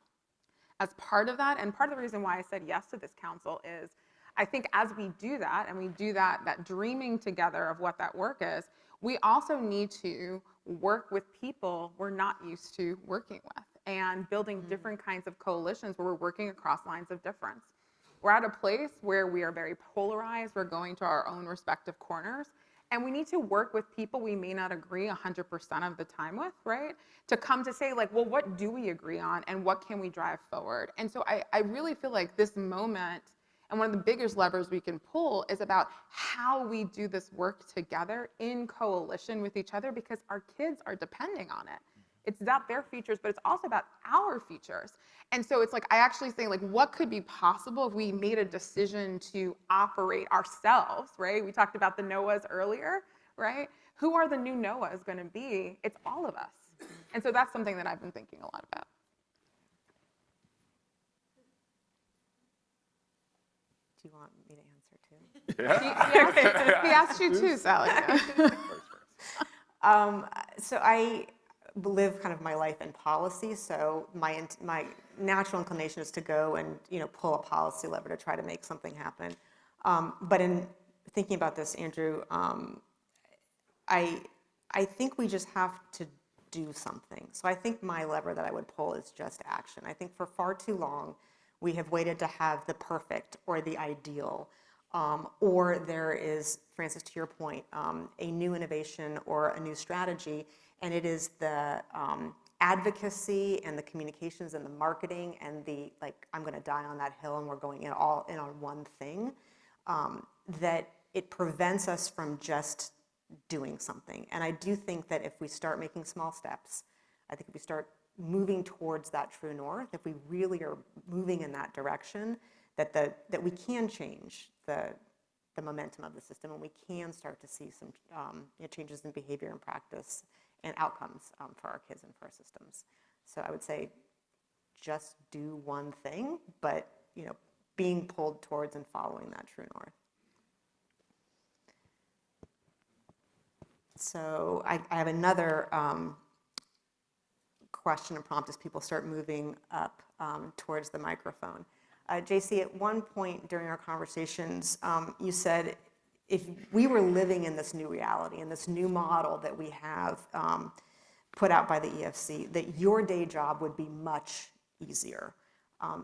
As part of that, and part of the reason why I said yes to this council is, I think as we do that, and we do that dreaming together of what that work is, we also need to work with people we're not used to working with, and building different kinds of coalitions where we're working across lines of difference. We're at a place where we are very polarized, we're going to our own respective corners, and we need to work with people we may not agree 100% of the time with, right? To come to say, like, well, what do we agree on, and what can we drive forward? And so I really feel like this moment, and one of the biggest levers we can pull, is about how we do this work together in coalition with each other, because our kids are depending on it. It's about their futures, but it's also about our futures. And so it's like, I actually think, like, what could be possible if we made a decision to operate ourselves, right? We talked about the Noahs earlier, right? Who are the new Noahs going to be? It's all of us. And so that's something that I've been thinking a lot about. Do you want me to answer too? Yeah. He asked you too, Sally. So I live kind of my life in policy, so my natural inclination is to go and pull a policy lever to try to make something happen. But in thinking about this, Andrew, I think we just have to do something. So I think my lever that I would pull is just action. I think for far too long, we have waited to have the perfect or the ideal, or there is, Francis, to your point, a new innovation or a new strategy, and it is the advocacy and the communications and the marketing and the, like, I'm going to die on that hill and we're going in on one thing, that it prevents us from just doing something. And I do think that if we start making small steps, I think if we start moving towards that true north, if we really are moving in that direction, that we can change the momentum of the system, and we can start to see some changes in behavior and practice and outcomes for our kids and for our systems. So I would say just do one thing, but being pulled towards and following that true north. So I have another question and prompt as people start moving up towards the microphone. JC, at one point during our conversations, you said if we were living in this new reality, in this new model that we have put out by the EFC, that your day job would be much easier.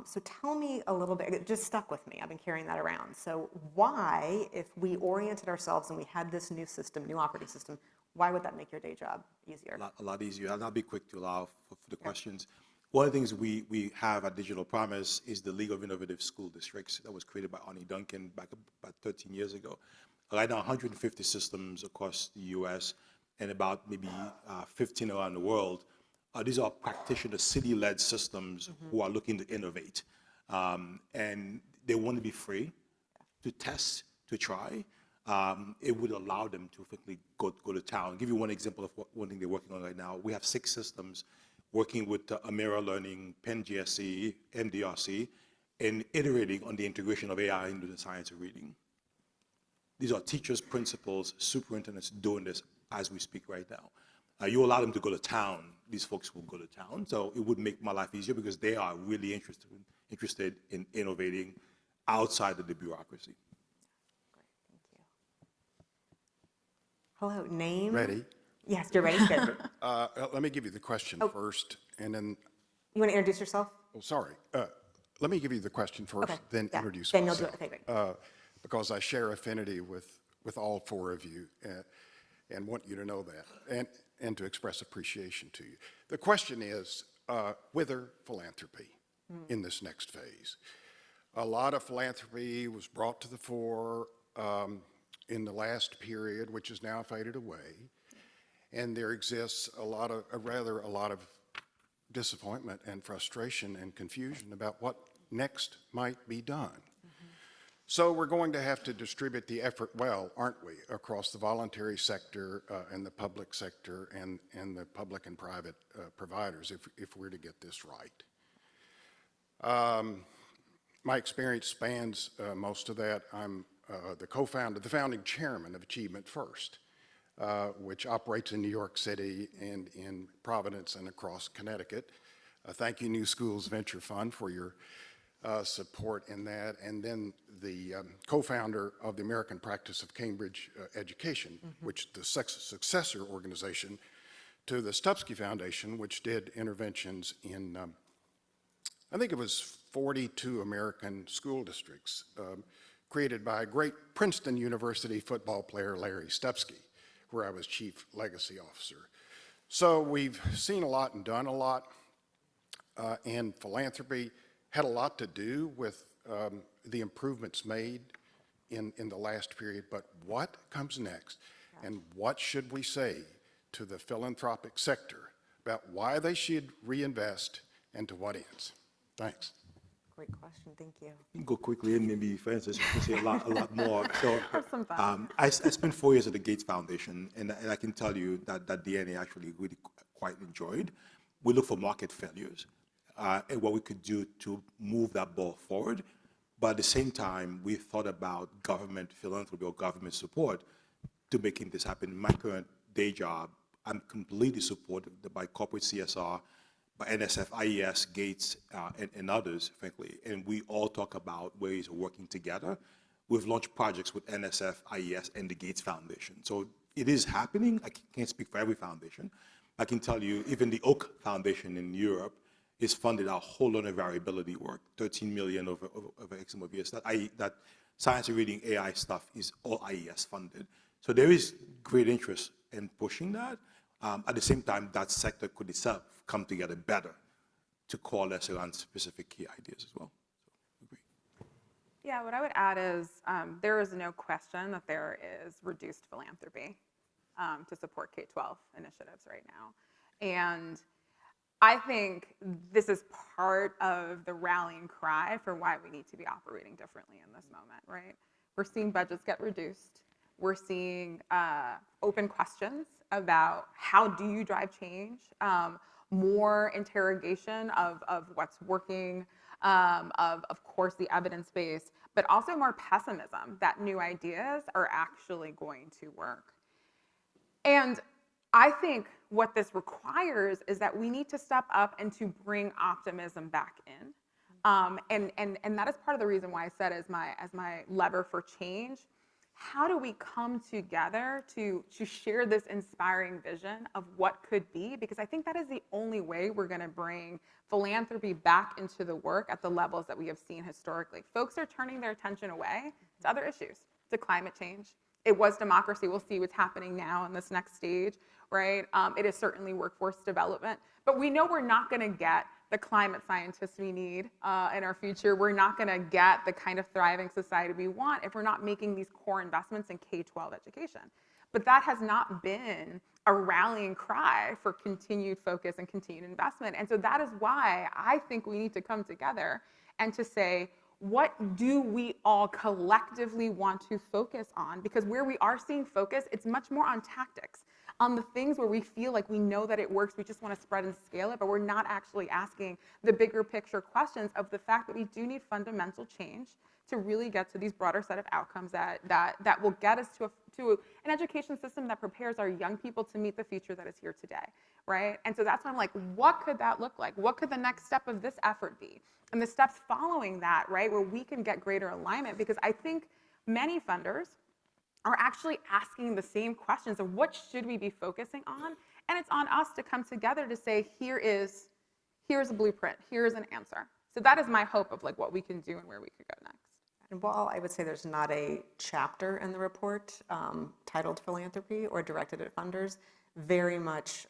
So tell me a little bit, it just stuck with me, I've been carrying that around. So why, if we oriented ourselves and we had this new system, new operating system, why would that make your day job easier? A lot easier, and I'll be quick to allow for the questions. One of the things we have at Digital Promise is the League of Innovative School Districts that was created by Arnie Duncan back about 13 years ago. Right now, 150 systems across the US and about maybe 15 around the world. These are practitioner, city-led systems who are looking to innovate. And they want to be free to test, to try. It would allow them to quickly go to town. I'll give you one example of one thing they're working on right now. We have 6 systems working with Amira Learning, Penn GSE, MDRC, and iterating on the integration of AI into the science of reading. These are teachers, principals, superintendents doing this as we speak right now. You allow them to go to town, these folks will go to town. So it would make my life easier because they are really interested in innovating outside of the bureaucracy. Great, thank you. Hello, name? Ready? Yes, you're ready, good. Let me give you the question first, and then... You want to introduce yourself? Oh, sorry. Let me give you the question first, Okay, then yeah, introduce then you'll do myself. it. Okay, great. Because I share affinity with all four of you and want you to know that and to express appreciation to you. The question is, whither philanthropy in this next phase? A lot of philanthropy was brought to the fore in the last period, which has now faded away. And there exists a lot of disappointment and frustration and confusion about what next might be done. So we're going to have to distribute the effort well, aren't we, across the voluntary sector and the public sector and the public and private providers if we're to get this right. My experience spans most of that. I'm the founding chairman of Achievement First, which operates in New York City and in Providence and across Connecticut. Thank you, New Schools Venture Fund, for your support in that. And then the co-founder of the American Practice of Cambridge Education, which is the successor organization to the Stupsky Foundation, which did interventions in, I think it was 42 American school districts, created by a great Princeton University football player, Larry Stupsky, where I was chief legacy officer. So we've seen a lot and done a lot, and philanthropy had a lot to do with the improvements made in the last period, but what comes next? And what should we say to the philanthropic sector about why they should reinvest and to what ends? Thanks. Great question, thank you. You can go quickly, and maybe Francis can say a lot more. So, some fun. I spent 4 years at the Gates Foundation, and I can tell you that DNA actually really quite enjoyed. We look for market failures and what we could do to move that ball forward. But at the same time, we thought about government philanthropy or government support to making this happen. In my current day job, I'm completely supported by corporate CSR, by NSF, IES, Gates, and others, frankly. And we all talk about ways of working together. We've launched projects with NSF, IES, and the Gates Foundation. So it is happening. I can't speak for every foundation. I can tell you, even the Oak Foundation in Europe is funded our whole learner variability work, 13 million over X number of years. That science and reading AI stuff is all IES funded. So there is great interest in pushing that. At the same time, that sector could itself come together better to coalesce around specific key ideas as well. So, agree. Yeah, what I would add is there is no question that there is reduced philanthropy to support K-12 initiatives right now. And I think this is part of the rallying cry for why we need to be operating differently in this moment, right? We're seeing budgets get reduced. We're seeing open questions about how do you drive change, more interrogation of what's working, of course the evidence base, but also more pessimism that new ideas are actually going to work. And I think what this requires is that we need to step up and to bring optimism back in. And that is part of the reason why I said as my lever for change, how do we come together to share this inspiring vision of what could be? Because I think that is the only way we're going to bring philanthropy back into the work at the levels that we have seen historically. Folks are turning their attention away to other issues, to climate change. It was democracy. We'll see what's happening now in this next stage, right? It is certainly workforce development. But we know we're not going to get the climate scientists we need in our future. We're not going to get the kind of thriving society we want if we're not making these core investments in K-12 education. But that has not been a rallying cry for continued focus and continued investment. And so that is why I think we need to come together and to say, what do we all collectively want to focus on? Because where we are seeing focus, it's much more on tactics, on the things where we feel like we know that it works, we just want to spread and scale it, but we're not actually asking the bigger picture questions of the fact that we do need fundamental change to really get to these broader set of outcomes that will get us to an education system that prepares our young people to meet the future that is here today, right? And so that's why I'm like, what could that look like? What could the next step of this effort be? And the steps following that, right, where we can get greater alignment, because I think many funders are actually asking the same questions of what should we be focusing on? And it's on us to come together to say, here is here's a blueprint, here's an answer. So that is my hope of like what we can do and where we could go next. And while I would say there's not a chapter in the report titled philanthropy or directed at funders, very much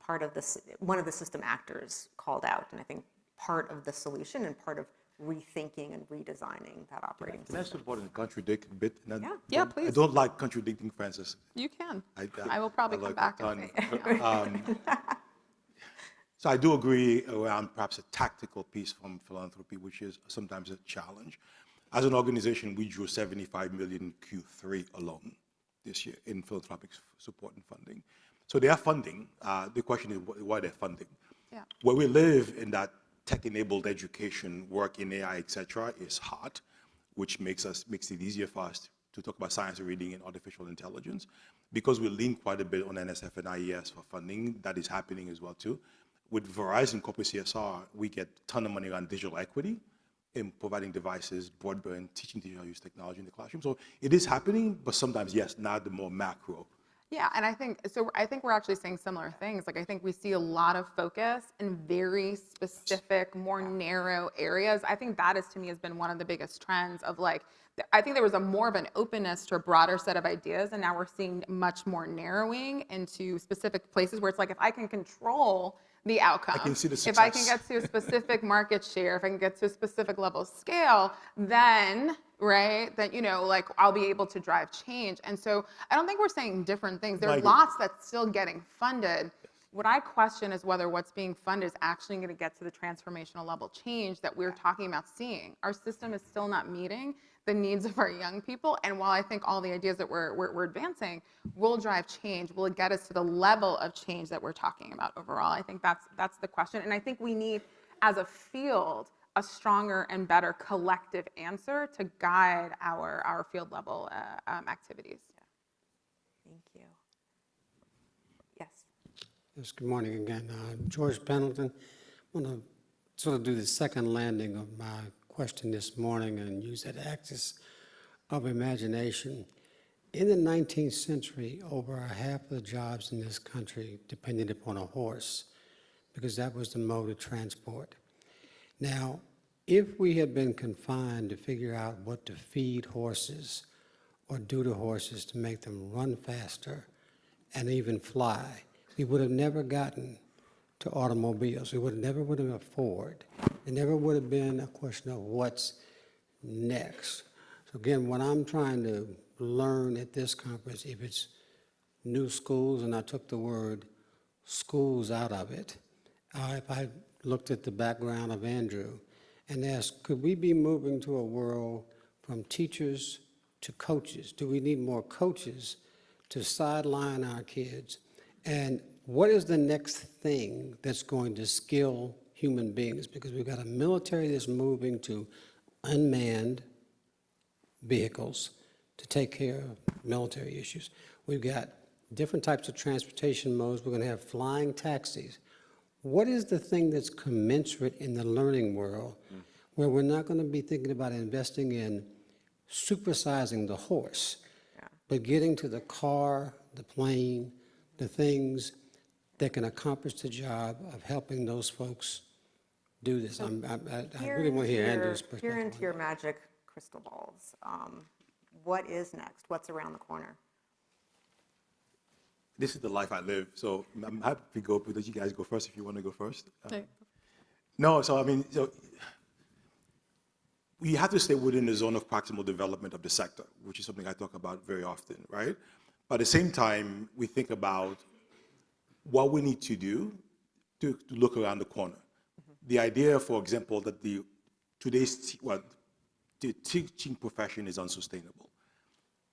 part of this, one of the system actors called out, and I think part of the solution and part of rethinking and redesigning that operating Can I system. support and contradict a bit? And Yeah, please. I don't like contradicting Francis. You can. I I will probably come like back a and ton. say, So I do agree around perhaps a tactical piece from philanthropy, which is sometimes a challenge. As an organization, we drew 75 million Q3 alone this year in philanthropic support and funding. So they are funding. The question is why they're funding. Yeah. Where we live in that tech-enabled education, work in AI, et cetera, is hot, which makes it easier for us to talk about science reading and artificial intelligence. Because we lean quite a bit on NSF and IES for funding, that is happening as well too. With Verizon Corporate CSR, we get a ton of money around digital equity in providing devices, broadband, teaching teachers how to use technology in the classroom. So it is happening, but sometimes, yes, not the more macro. yeah, and I think we're actually saying similar things. Like I think we see a lot of focus in very specific, more narrow areas. I think that is, to me, has been one of the biggest trends of like, I think there was more of an openness to a broader set of ideas, and now we're seeing much more narrowing into specific places where it's like, if I can control the outcome, I can see the if I can success. get to a specific market share, if I can get to a specific level of scale, then, right, that, you know, like I'll be able to drive change. And so I don't think we're saying different things. There are lots that's still getting funded. What I question is whether what's being funded is actually going to get to the transformational level change that we're talking about seeing. Our system is still not meeting the needs of our young people. And while I think all the ideas that we're advancing will drive change, will it get us to the level of change that we're talking about overall? I think that's the question. And I think we need, as a field, a stronger and better collective answer to guide our field level activities. Thank you. Yes. Yes, good morning again. George Pendleton. I want to sort of do the second landing of my question this morning and use that axis of imagination. In the 19th century, over half of the jobs in this country depended upon a horse because that was the mode of transport. Now, if we had been confined to figure out what to feed horses or do to horses to make them run faster and even fly, we would have never gotten to automobiles. We never would have afforded. It never would have been a question of what's next. So again, what I'm trying to learn at this conference, if it's new schools, and I took the word schools out of it, if I looked at the background of Andrew and asked, could we be moving to a world from teachers to coaches? Do we need more coaches to sideline our kids? And what is the next thing that's going to skill human beings? Because we've got a military that's moving to unmanned vehicles to take care of military issues. We've got different types of transportation modes. We're going to have flying taxis. What is the thing that's commensurate in the learning world where we're not going to be thinking about investing in supersizing the horse, but getting to the car, the plane, the things that can accomplish the job of helping those folks do this? I really want to hear Andrew's perspective. Peer into your magic crystal balls. What is next? What's around the corner? This is the life I live, so I'm happy to go, but let you guys go first if you want to go first. No, so I mean, we have to stay within the zone of proximal development of the sector, which is something I talk about very often, right? But at the same time, we think about what we need to do to look around the corner. The idea, for example, that the teaching profession is unsustainable.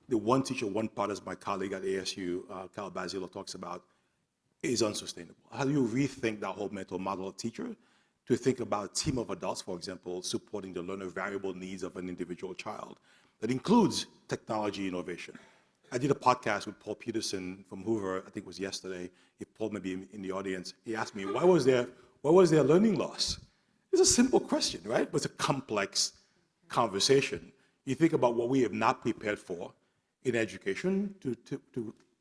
The one teacher, one part, as my colleague at ASU, Cal Basilo, talks about, is unsustainable. How do you rethink that whole mental model of teacher to think about a team of adults, for example, supporting the learner variable needs of an individual child that includes technology innovation? I did a podcast with Paul Peterson from Hoover, I think it was yesterday. If Paul may be in the audience, he asked me, why was there learning loss? It's a simple question, right? But it's a complex conversation. You think about what we have not prepared for in education to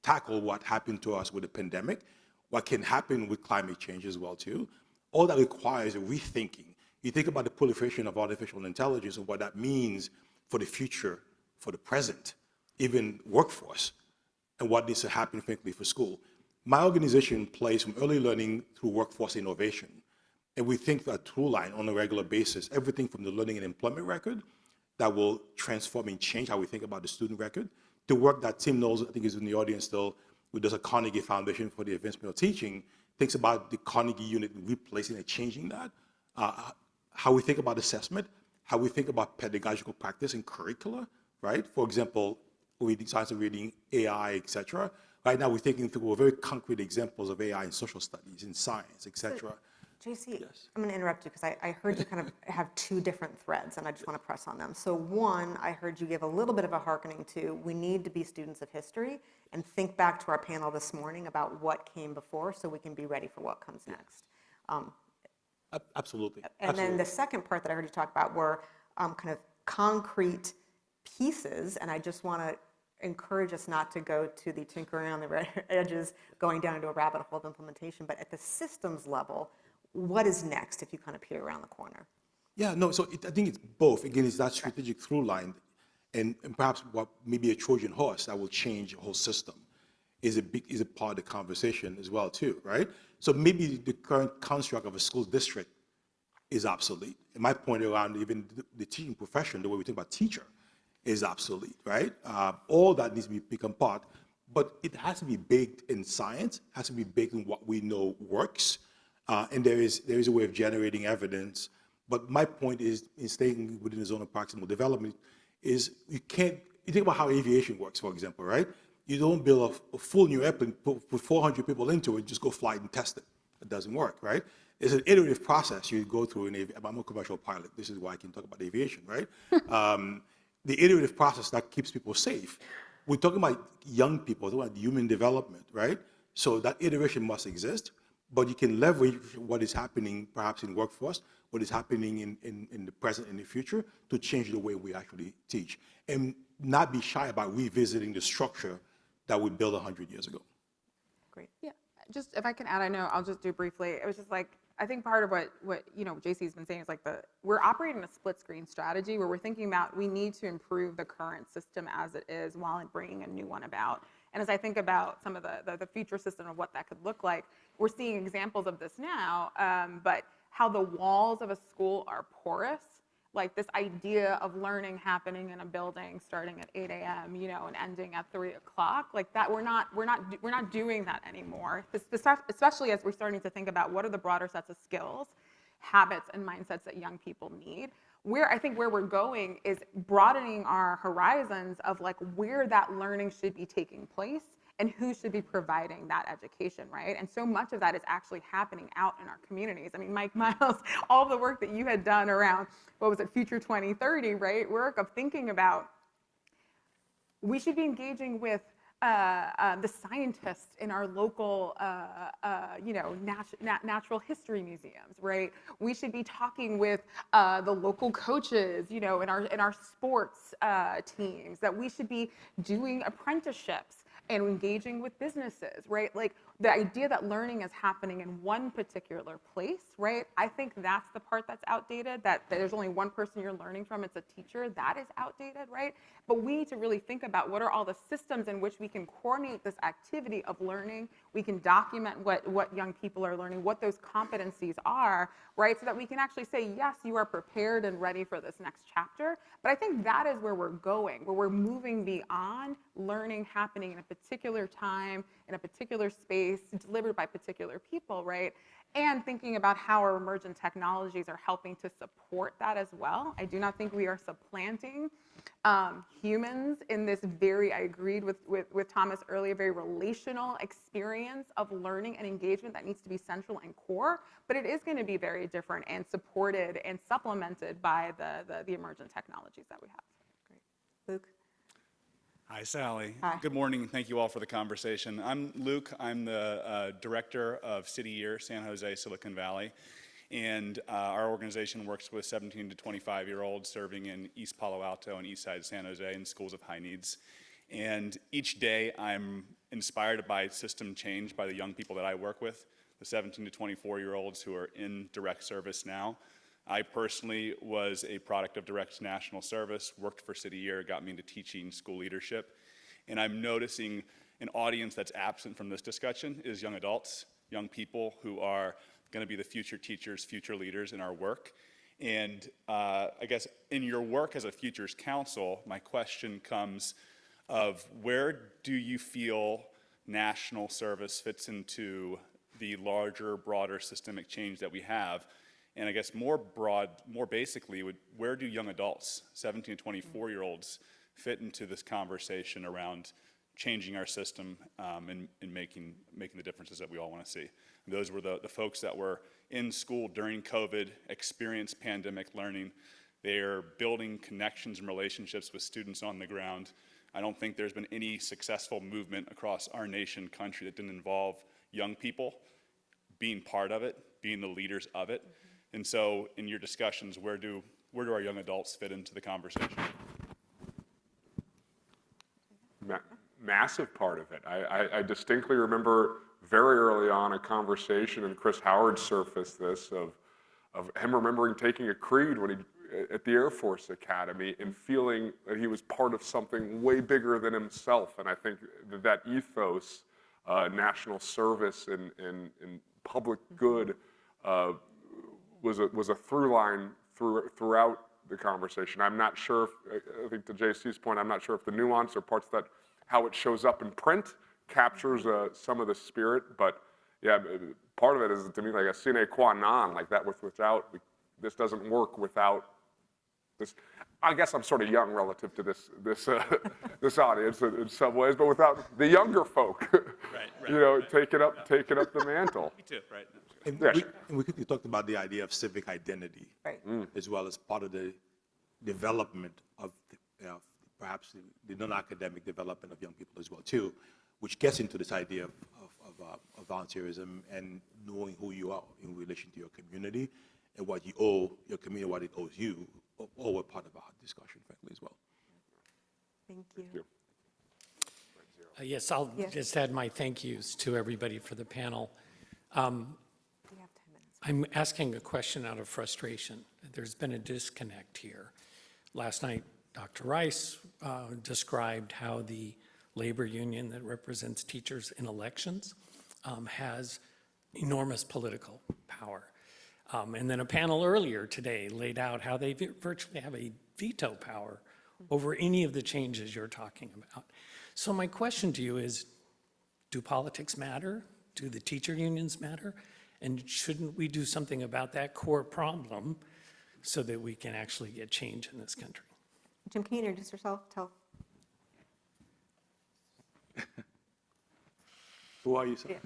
tackle what happened to us with the pandemic, what can happen with climate change as well too, All that requires a rethinking. You think about the proliferation of artificial intelligence and what that means for the future, for the present, even workforce, and what needs to happen, frankly, for school. My organization plays from early learning through workforce innovation. And we think that through line on a regular basis, everything from the learning and employment record that will transform and change how we think about the student record, the work that Tim Knowles, I think is in the audience still, who does a Carnegie Foundation for the Advancement of Teaching, thinks about the Carnegie unit and replacing and changing that, how we think about assessment, how we think about pedagogical practice and curricula, right? For example, reading, science and reading, AI, et cetera. Right now, we're thinking through very concrete examples of AI in social studies, in science, et cetera. JC, Yes. I'm going to interrupt you because I heard you kind of have two different threads, and I just want to press on them. So one, I heard you give a little bit of a hearkening to, we need to be students of history and think back to our panel this morning about what came before so we can be ready for what comes next. Absolutely. And then the second part that I heard you talk about were kind of concrete pieces, and I just want to encourage us not to go to the tinkering on the edges, going down into a rabbit hole of implementation, but at the systems level, what is next if you kind of peer around the corner? Yeah, no, so I think it's both. Again, it's that strategic through line, and perhaps what maybe a Trojan horse that will change the whole system is a part of the conversation as well too, right? So maybe the current construct of a school district is obsolete. And my point around even the teaching profession, the way we think about teacher, is obsolete, right? All that needs to become part, but it has to be baked in science, has to be baked in what we know works, and there is a way of generating evidence. But my point is, in staying within the zone of proximal development, is you think about how aviation works, for example, right? You don't build a full new airplane, put 400 people into it, just go fly it and test it. It doesn't work, right? It's an iterative process you go through in aviation. I'm a commercial pilot. This is why I can talk about aviation, right? The iterative process that keeps people safe. We're talking about young people, we're talking about human development, right? So that iteration must exist, but you can leverage what is happening perhaps in workforce, what is happening in the present and the future to change the way we actually teach. And not be shy about revisiting the structure that we built 100 years ago. Great. Yeah, just if I can add, I know I'll just do briefly. It was just like, I think part of what JC's been saying is like we're operating a split screen strategy where we're thinking about we need to improve the current system as it is while bringing a new one about. And as I think about some of the future system of what that could look like, we're seeing examples of this now, but how the walls of a school are porous, like this idea of learning happening in a building starting at 8 a.m., and ending at 3 o'clock, like that, we're not doing that anymore. Especially as we're starting to think about what are the broader sets of skills, habits, and mindsets that young people need. I think where we're going is broadening our horizons of like where that learning should be taking place and who should be providing that education, right? And so much of that is actually happening out in our communities. I mean, Mike Miles, all the work that you had done around, Future 2030, right? Work of thinking about, we should be engaging with the scientists in our local, natural history museums, right? We should be talking with the local coaches, in our sports teams. That we should be doing apprenticeships and engaging with businesses, right? Like the idea that learning is happening in one particular place, right? I think that's the part that's outdated, that there's only one person you're learning from, it's a teacher, that is outdated, right? But we need to really think about what are all the systems in which we can coordinate this activity of learning, we can document what young people are learning, what those competencies are, right? So that we can actually say, yes, you are prepared and ready for this next chapter. But I think that is where we're going, where we're moving beyond learning happening in a particular time, in a particular space, delivered by particular people, right? And thinking about how our emergent technologies are helping to support that as well. I do not think we are supplanting humans in this I agreed with Thomas earlier, very relational experience of learning and engagement that needs to be central and core, but it is going to be very different and supported and supplemented by the emergent technologies that we have. Great. Luke? Hi, Sally. Hi. Good morning. Thank you all for the conversation. I'm Luke. I'm the director of City Year, San Jose, Silicon Valley. And our organization works with 17 to 25-year-olds serving in East Palo Alto and East Side San Jose in schools of high needs. And each day I'm inspired by system change by the young people that I work with. the 17 to 24-year-olds who are in direct service now. I personally was a product of direct national service, worked for City Year, got me into teaching school leadership. And I'm noticing an audience that's absent from this discussion is young adults, young people who are going to be the future teachers, future leaders in our work. And I guess in your work as a Futures Council, my question comes of where do you feel national service fits into the larger, broader systemic change that we have? And I guess more basically, where do young adults, 17 to 24-year-olds, fit into this conversation around changing our system and making the differences that we all want to see? And those were the folks that were in school during COVID, experienced pandemic learning. They're building connections and relationships with students on the ground. I don't think there's been any successful movement across our nation, country that didn't involve young people being part of it, being the leaders of it. And so in your discussions, where do our young adults fit into the conversation? Massive part of it. I distinctly remember very early on a conversation, and Chris Howard surfaced this, of him remembering taking a creed when he at the Air Force Academy and feeling that he was part of something way bigger than himself. And I think that ethos, national service and public good, was a through line throughout the conversation. I'm not sure, I think to JC's point, I'm not sure if the nuance or parts that how it shows up in print captures some of the spirit, but yeah, part of it is to me like a sine qua non, like that without, this doesn't work without this. I guess I'm sort of young relative to this audience in some ways, but without the younger folk, taking up the mantle. Me too, right? And we quickly talked about the idea of civic identity, as well as part of the development of perhaps the non-academic development of young people as well too, which gets into this idea of volunteerism and knowing who you are in relation to your community and what you owe your community, what it owes you. All were part of our discussion, frankly, as well. Thank you. Yes, I'll just add my thank yous to everybody for the panel. We have 10 minutes. I'm asking a question out of frustration. There's been a disconnect here. Last night, Dr. Rice described how the labor union that represents teachers in elections has enormous political power. And then a panel earlier today laid out how they virtually have a veto power over any of the changes you're talking about. So my question to you is, do politics matter? Do the teacher unions matter? And shouldn't we do something about that core problem so that we can actually get change in this country? Jim, can you introduce yourself? Who are you, sir? Yeah.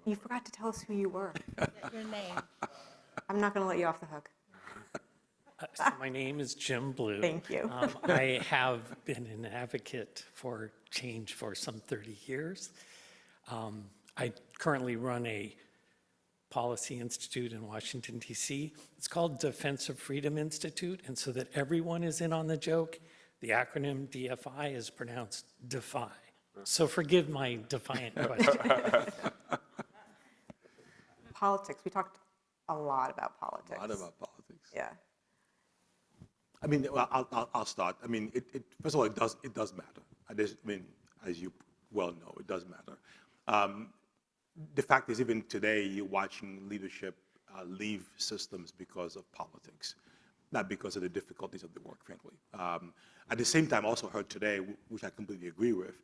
You forgot to tell us who you were. Your name. I'm not going to let you off the hook. So my name is Jim Blue. Thank you. I have been an advocate for change for some 30 years. I currently run a policy institute in Washington, D.C. It's called Defense of Freedom Institute, and so that everyone is in on the joke, the acronym DFI is pronounced DEFY. So forgive my defiant question. Politics. We talked a lot about politics. A lot about politics. Yeah. I mean, well, I'll start. I mean, first of all, it does matter. I mean, as you well know, it does matter. The fact is, even today, you're watching leadership leave systems because of politics, not because of the difficulties of the work, frankly. At the same time, I also heard today, which I completely agree with,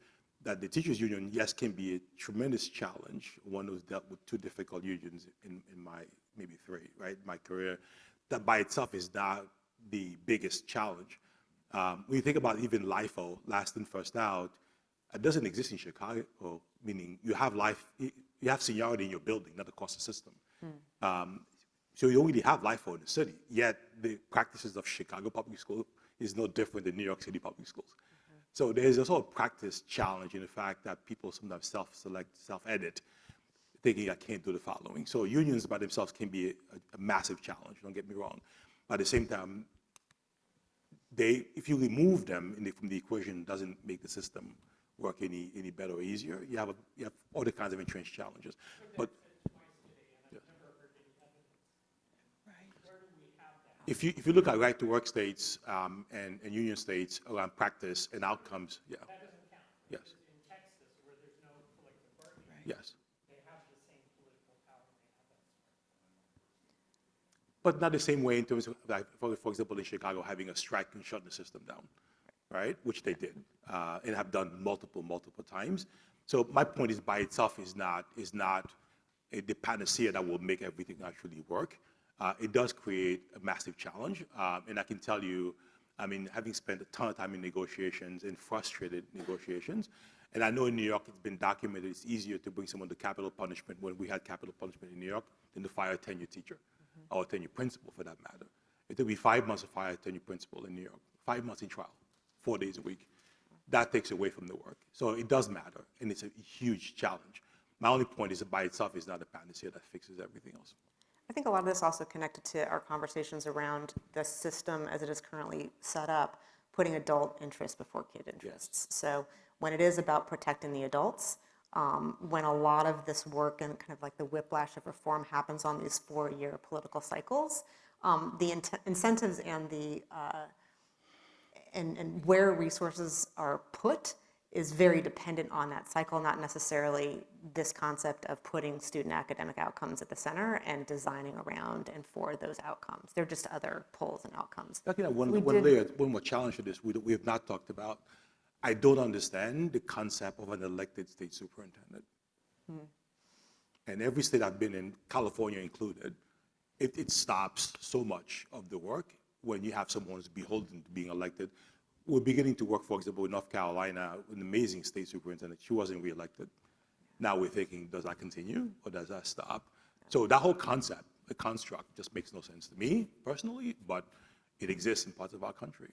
that the teachers union, yes, can be a tremendous challenge. One who's dealt with 2 difficult unions in my, maybe 3, right, my career. That by itself is not the biggest challenge. When you think about even LIFO, last in, first out, it doesn't exist in Chicago, meaning you have seniority in your building, not across the system. So you don't really have LIFO in the city, yet the practices of Chicago public school is no different than New York City public schools. So there's also a practice challenge in the fact that people sometimes self-select, self-edit, thinking I can't do the following. So unions by themselves can be a massive challenge, don't get me wrong. But at the same time, if you remove them from the equation, it doesn't make the system work any better or easier. You have other kinds of entrenched challenges. But If you look at right-to-work states and union states around practice and outcomes, yeah. That doesn't count. Yes. Because in Texas, where there's no collective bargaining, Yes. they have the same political power they have elsewhere. But not the same way in terms of, like, for example, in Chicago, having a strike and shutting the system down, right? Which they did and have done multiple times. So my point is, by itself is not the panacea that will make everything actually work. It does create a massive challenge, and I can tell you, I mean, having spent a ton of time in negotiations and frustrated negotiations, and I know in New York it's been documented, it's easier to bring someone to capital punishment when we had capital punishment in New York than to fire a tenure teacher or a tenure principal for that matter. It took me 5 months to fire a tenure principal in New York, 5 months in trial, 4 days a week. That takes away from the work. So it does matter, and it's a huge challenge. My only point is that by itself is not a panacea that fixes everything else. I think a lot of this also connected to our conversations around the system as it is currently set up, putting adult interests before kid interests. So when it is about protecting the adults, when a lot of this work and kind of like the whiplash of reform happens on these 4-year political cycles, the incentives and the and where resources are put is very dependent on that cycle, not necessarily this concept of putting student academic outcomes at the center and designing around and for those outcomes. They're just other polls and outcomes. I think one more challenge to this we have not talked about. I don't understand the concept of an elected state superintendent. And every state I've been in, California included, it stops so much of the work when you have someone who's beholden to being elected. We're beginning to work, for example, in North Carolina, an amazing state superintendent. She wasn't reelected. Now we're thinking, does that continue or does that stop? So that whole concept, the construct, just makes no sense to me personally, but it exists in parts of our country.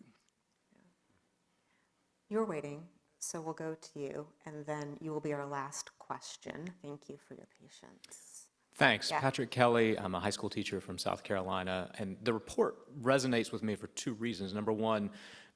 You're waiting, so we'll go to you, and then you will be our last question. Thank you for your patience. Thanks. Yeah. Patrick Kelly. I'm a high school teacher from South Carolina, and the report resonates with me for 2 reasons. Number one,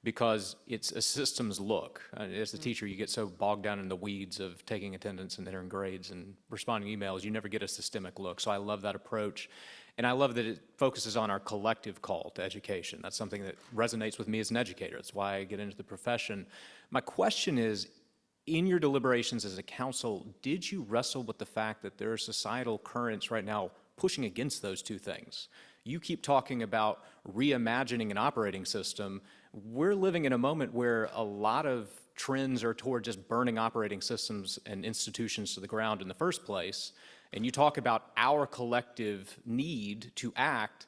because it's a systems look. As a teacher, you get so bogged down in the weeds of taking attendance and entering grades and responding emails, you never get a systemic look. So I love that approach. And I love that it focuses on our collective call to education. That's something that resonates with me as an educator. That's why I get into the profession. My question is, in your deliberations as a council, did you wrestle with the fact that there are societal currents right now pushing against those two things? You keep talking about reimagining an operating system. We're living in a moment where a lot of trends are toward just burning operating systems and institutions to the ground in the first place. And you talk about our collective need to act.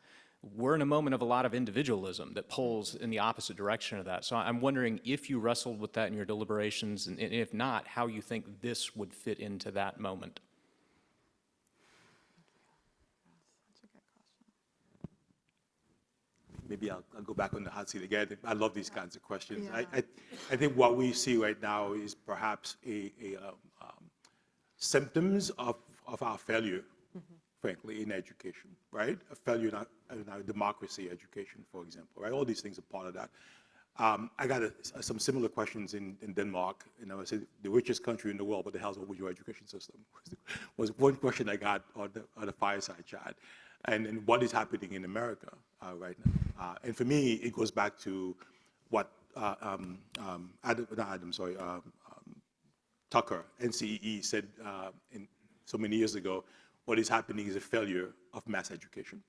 We're in a moment of a lot of individualism that pulls in the opposite direction of that. So I'm wondering if you wrestled with that in your deliberations, and if not, how you think this would fit into that moment. Maybe I'll go back on the hot seat again. I love these kinds of questions. Yeah. I think what we see right now is perhaps symptoms of our failure, frankly, in education, right? A failure in our democracy education, for example, right? All these things are part of that. I got some similar questions in Denmark. I said, the richest country in the world, what the hell's wrong with your education system? was one question I got on the fireside chat. And what is happening in America right now? And for me, it goes back to what Tucker, NCEE, said so many years ago. What is happening is a failure of mass education.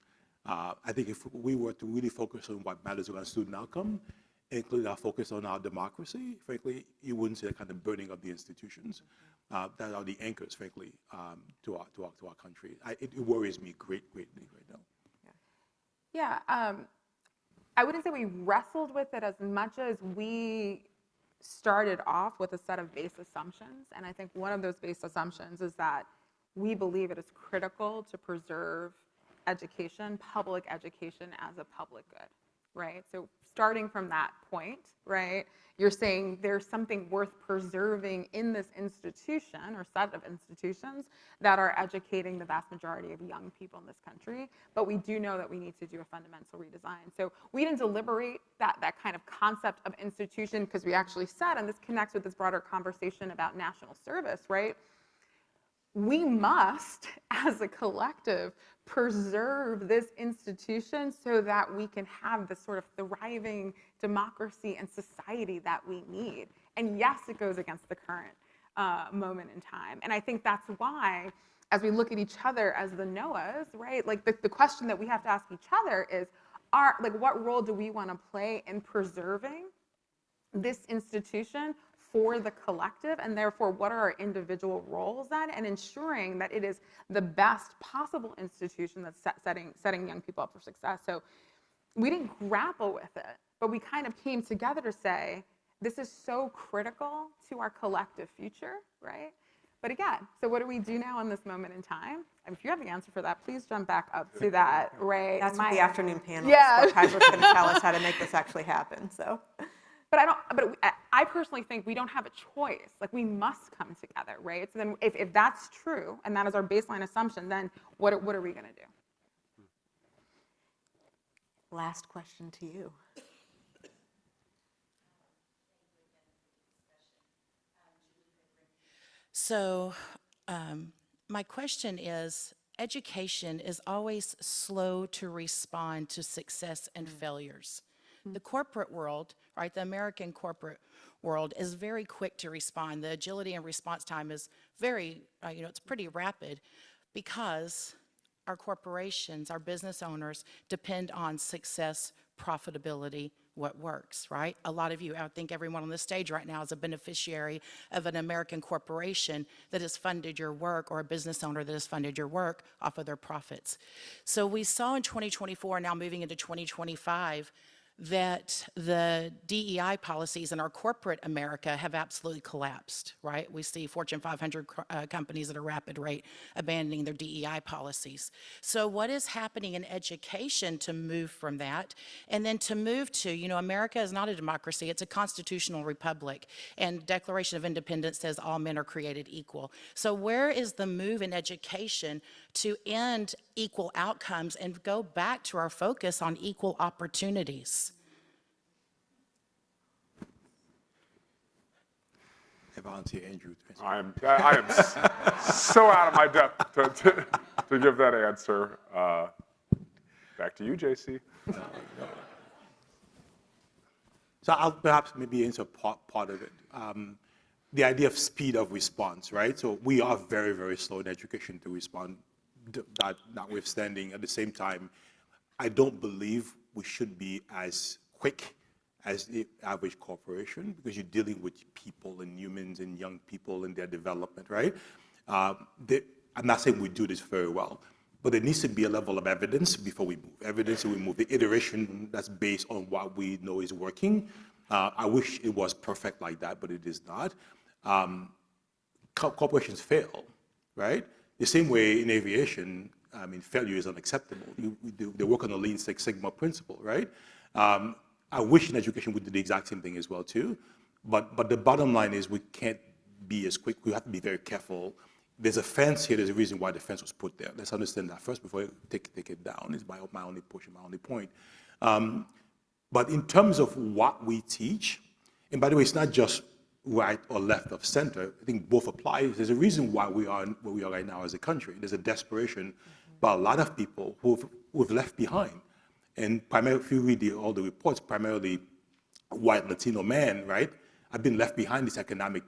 I think if we were to really focus on what matters around student outcome, including our focus on our democracy, frankly, you wouldn't see the kind of burning of the institutions that are the anchors, frankly, to our country. It worries me greatly right now. Yeah, I wouldn't say we wrestled with it as much as we started off with a set of base assumptions. And I think one of those base assumptions is that we believe it is critical to preserve education, public education, as a public good, right? So starting from that point, right, you're saying there's something worth preserving in this institution or set of institutions that are educating the vast majority of young people in this country, but we do know that we need to do a fundamental redesign. So we didn't deliberate that kind of concept of institution because we actually said, and this connects with this broader conversation about national service, right? we must, as a collective, preserve this institution so that we can have the sort of thriving democracy and society that we need. And yes, it goes against the current moment in time. And I think that's why, as we look at each other as the Noahs, right, like the question that we have to ask each other is, what role do we want to play in preserving this institution for the collective, and therefore what are our individual roles then, and ensuring that it is the best possible institution that's setting young people up for success. So we didn't grapple with it, but we kind of came together to say, this is so critical to our collective future, right? But again, so what do we do now in this moment in time? And if you have the answer for that, please jump back up to that, right? That's what the afternoon panel Yeah. is. Patrick's going to tell us how to make this actually happen, so. But I personally think we don't have a choice. Like, we must come together, right? So then if that's true, and that is our baseline assumption, then what are we going to do? Last question to you. So my question is, education is always slow to respond to success and failures. The corporate world, right, the American corporate world is very quick to respond. The agility and response time is very, it's pretty rapid because our corporations, our business owners depend on success, profitability, what works, right? A lot of you, I think everyone on this stage right now is a beneficiary of an American corporation that has funded your work, or a business owner that has funded your work off of their profits. So we saw in 2024, now moving into 2025, that the DEI policies in our corporate America have absolutely collapsed, right? We see Fortune 500 companies at a rapid rate abandoning their DEI policies. So what is happening in education to move from that, and then to move to, America is not a democracy, it's a constitutional republic, and Declaration of Independence says all men are created equal. So where is the move in education to end equal outcomes and go back to our focus on equal opportunities? I volunteer Andrew. I am so out of my depth to give that answer. Back to you, JC. So I'll perhaps maybe answer part of it. The idea of speed of response, right? So we are very, very slow in education to respond, that notwithstanding. At the same time, I don't believe we should be as quick as the average corporation, because you're dealing with people and humans and young people and their development, right? I'm not saying we do this very well, but there needs to be a level of evidence before we move. Evidence, we move the iteration that's based on what we know is working. I wish it was perfect like that, but it is not. Corporations fail, right? The same way in aviation, failure is unacceptable. They work on the Lean Six Sigma principle, right? I wish in education we did the exact same thing as well too, but the bottom line is we can't be as quick. We have to be very careful. There's a fence here. There's a reason why the fence was put there. Let's understand that first before you take it down. It's my only push and my only point. But in terms of what we teach, and by the way, it's not just right or left of center. I think both apply. There's a reason why we are where we are right now as a country. There's a desperation by a lot of people who've left behind. And primarily, if you read all the reports, primarily white Latino men, right? I've been left behind this economic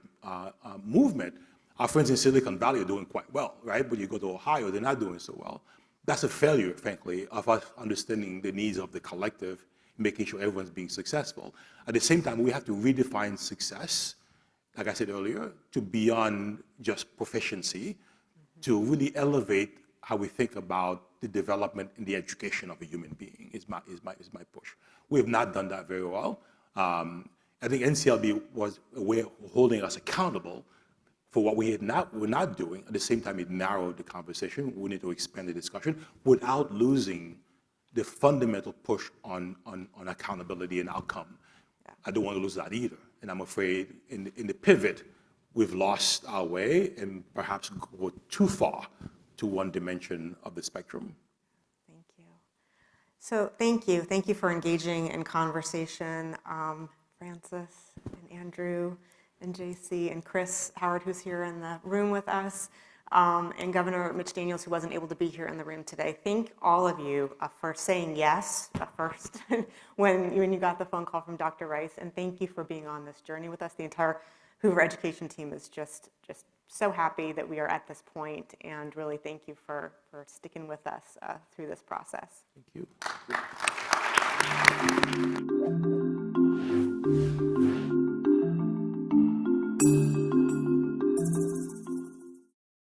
movement. Our friends in Silicon Valley are doing quite well, right? But you go to Ohio, they're not doing so well. That's a failure, frankly, of us understanding the needs of the collective, making sure everyone's being successful. At the same time, we have to redefine success, like I said earlier, to beyond just proficiency, to really elevate how we think about the development and the education of a human being is my push. We have not done that very well. I think NCLB was a way of holding us accountable for what we're not doing. At the same time, it narrowed the conversation. We need to expand the discussion without losing the fundamental push on accountability and outcome. I don't want to lose that either. And I'm afraid in the pivot, we've lost our way and perhaps go too far to one dimension of the spectrum. Thank you. So thank you. Thank you for engaging in conversation, Francis and Andrew and JC and Chris Howard, who's here in the room with us. and Governor Mitch Daniels, who wasn't able to be here in the room today. Thank all of you for saying yes first when you got the phone call from Dr. Rice, and thank you for being on this journey with us. The entire Hoover Education team is just so happy that we are at this point, and really thank you for sticking with us through this process. Thank you.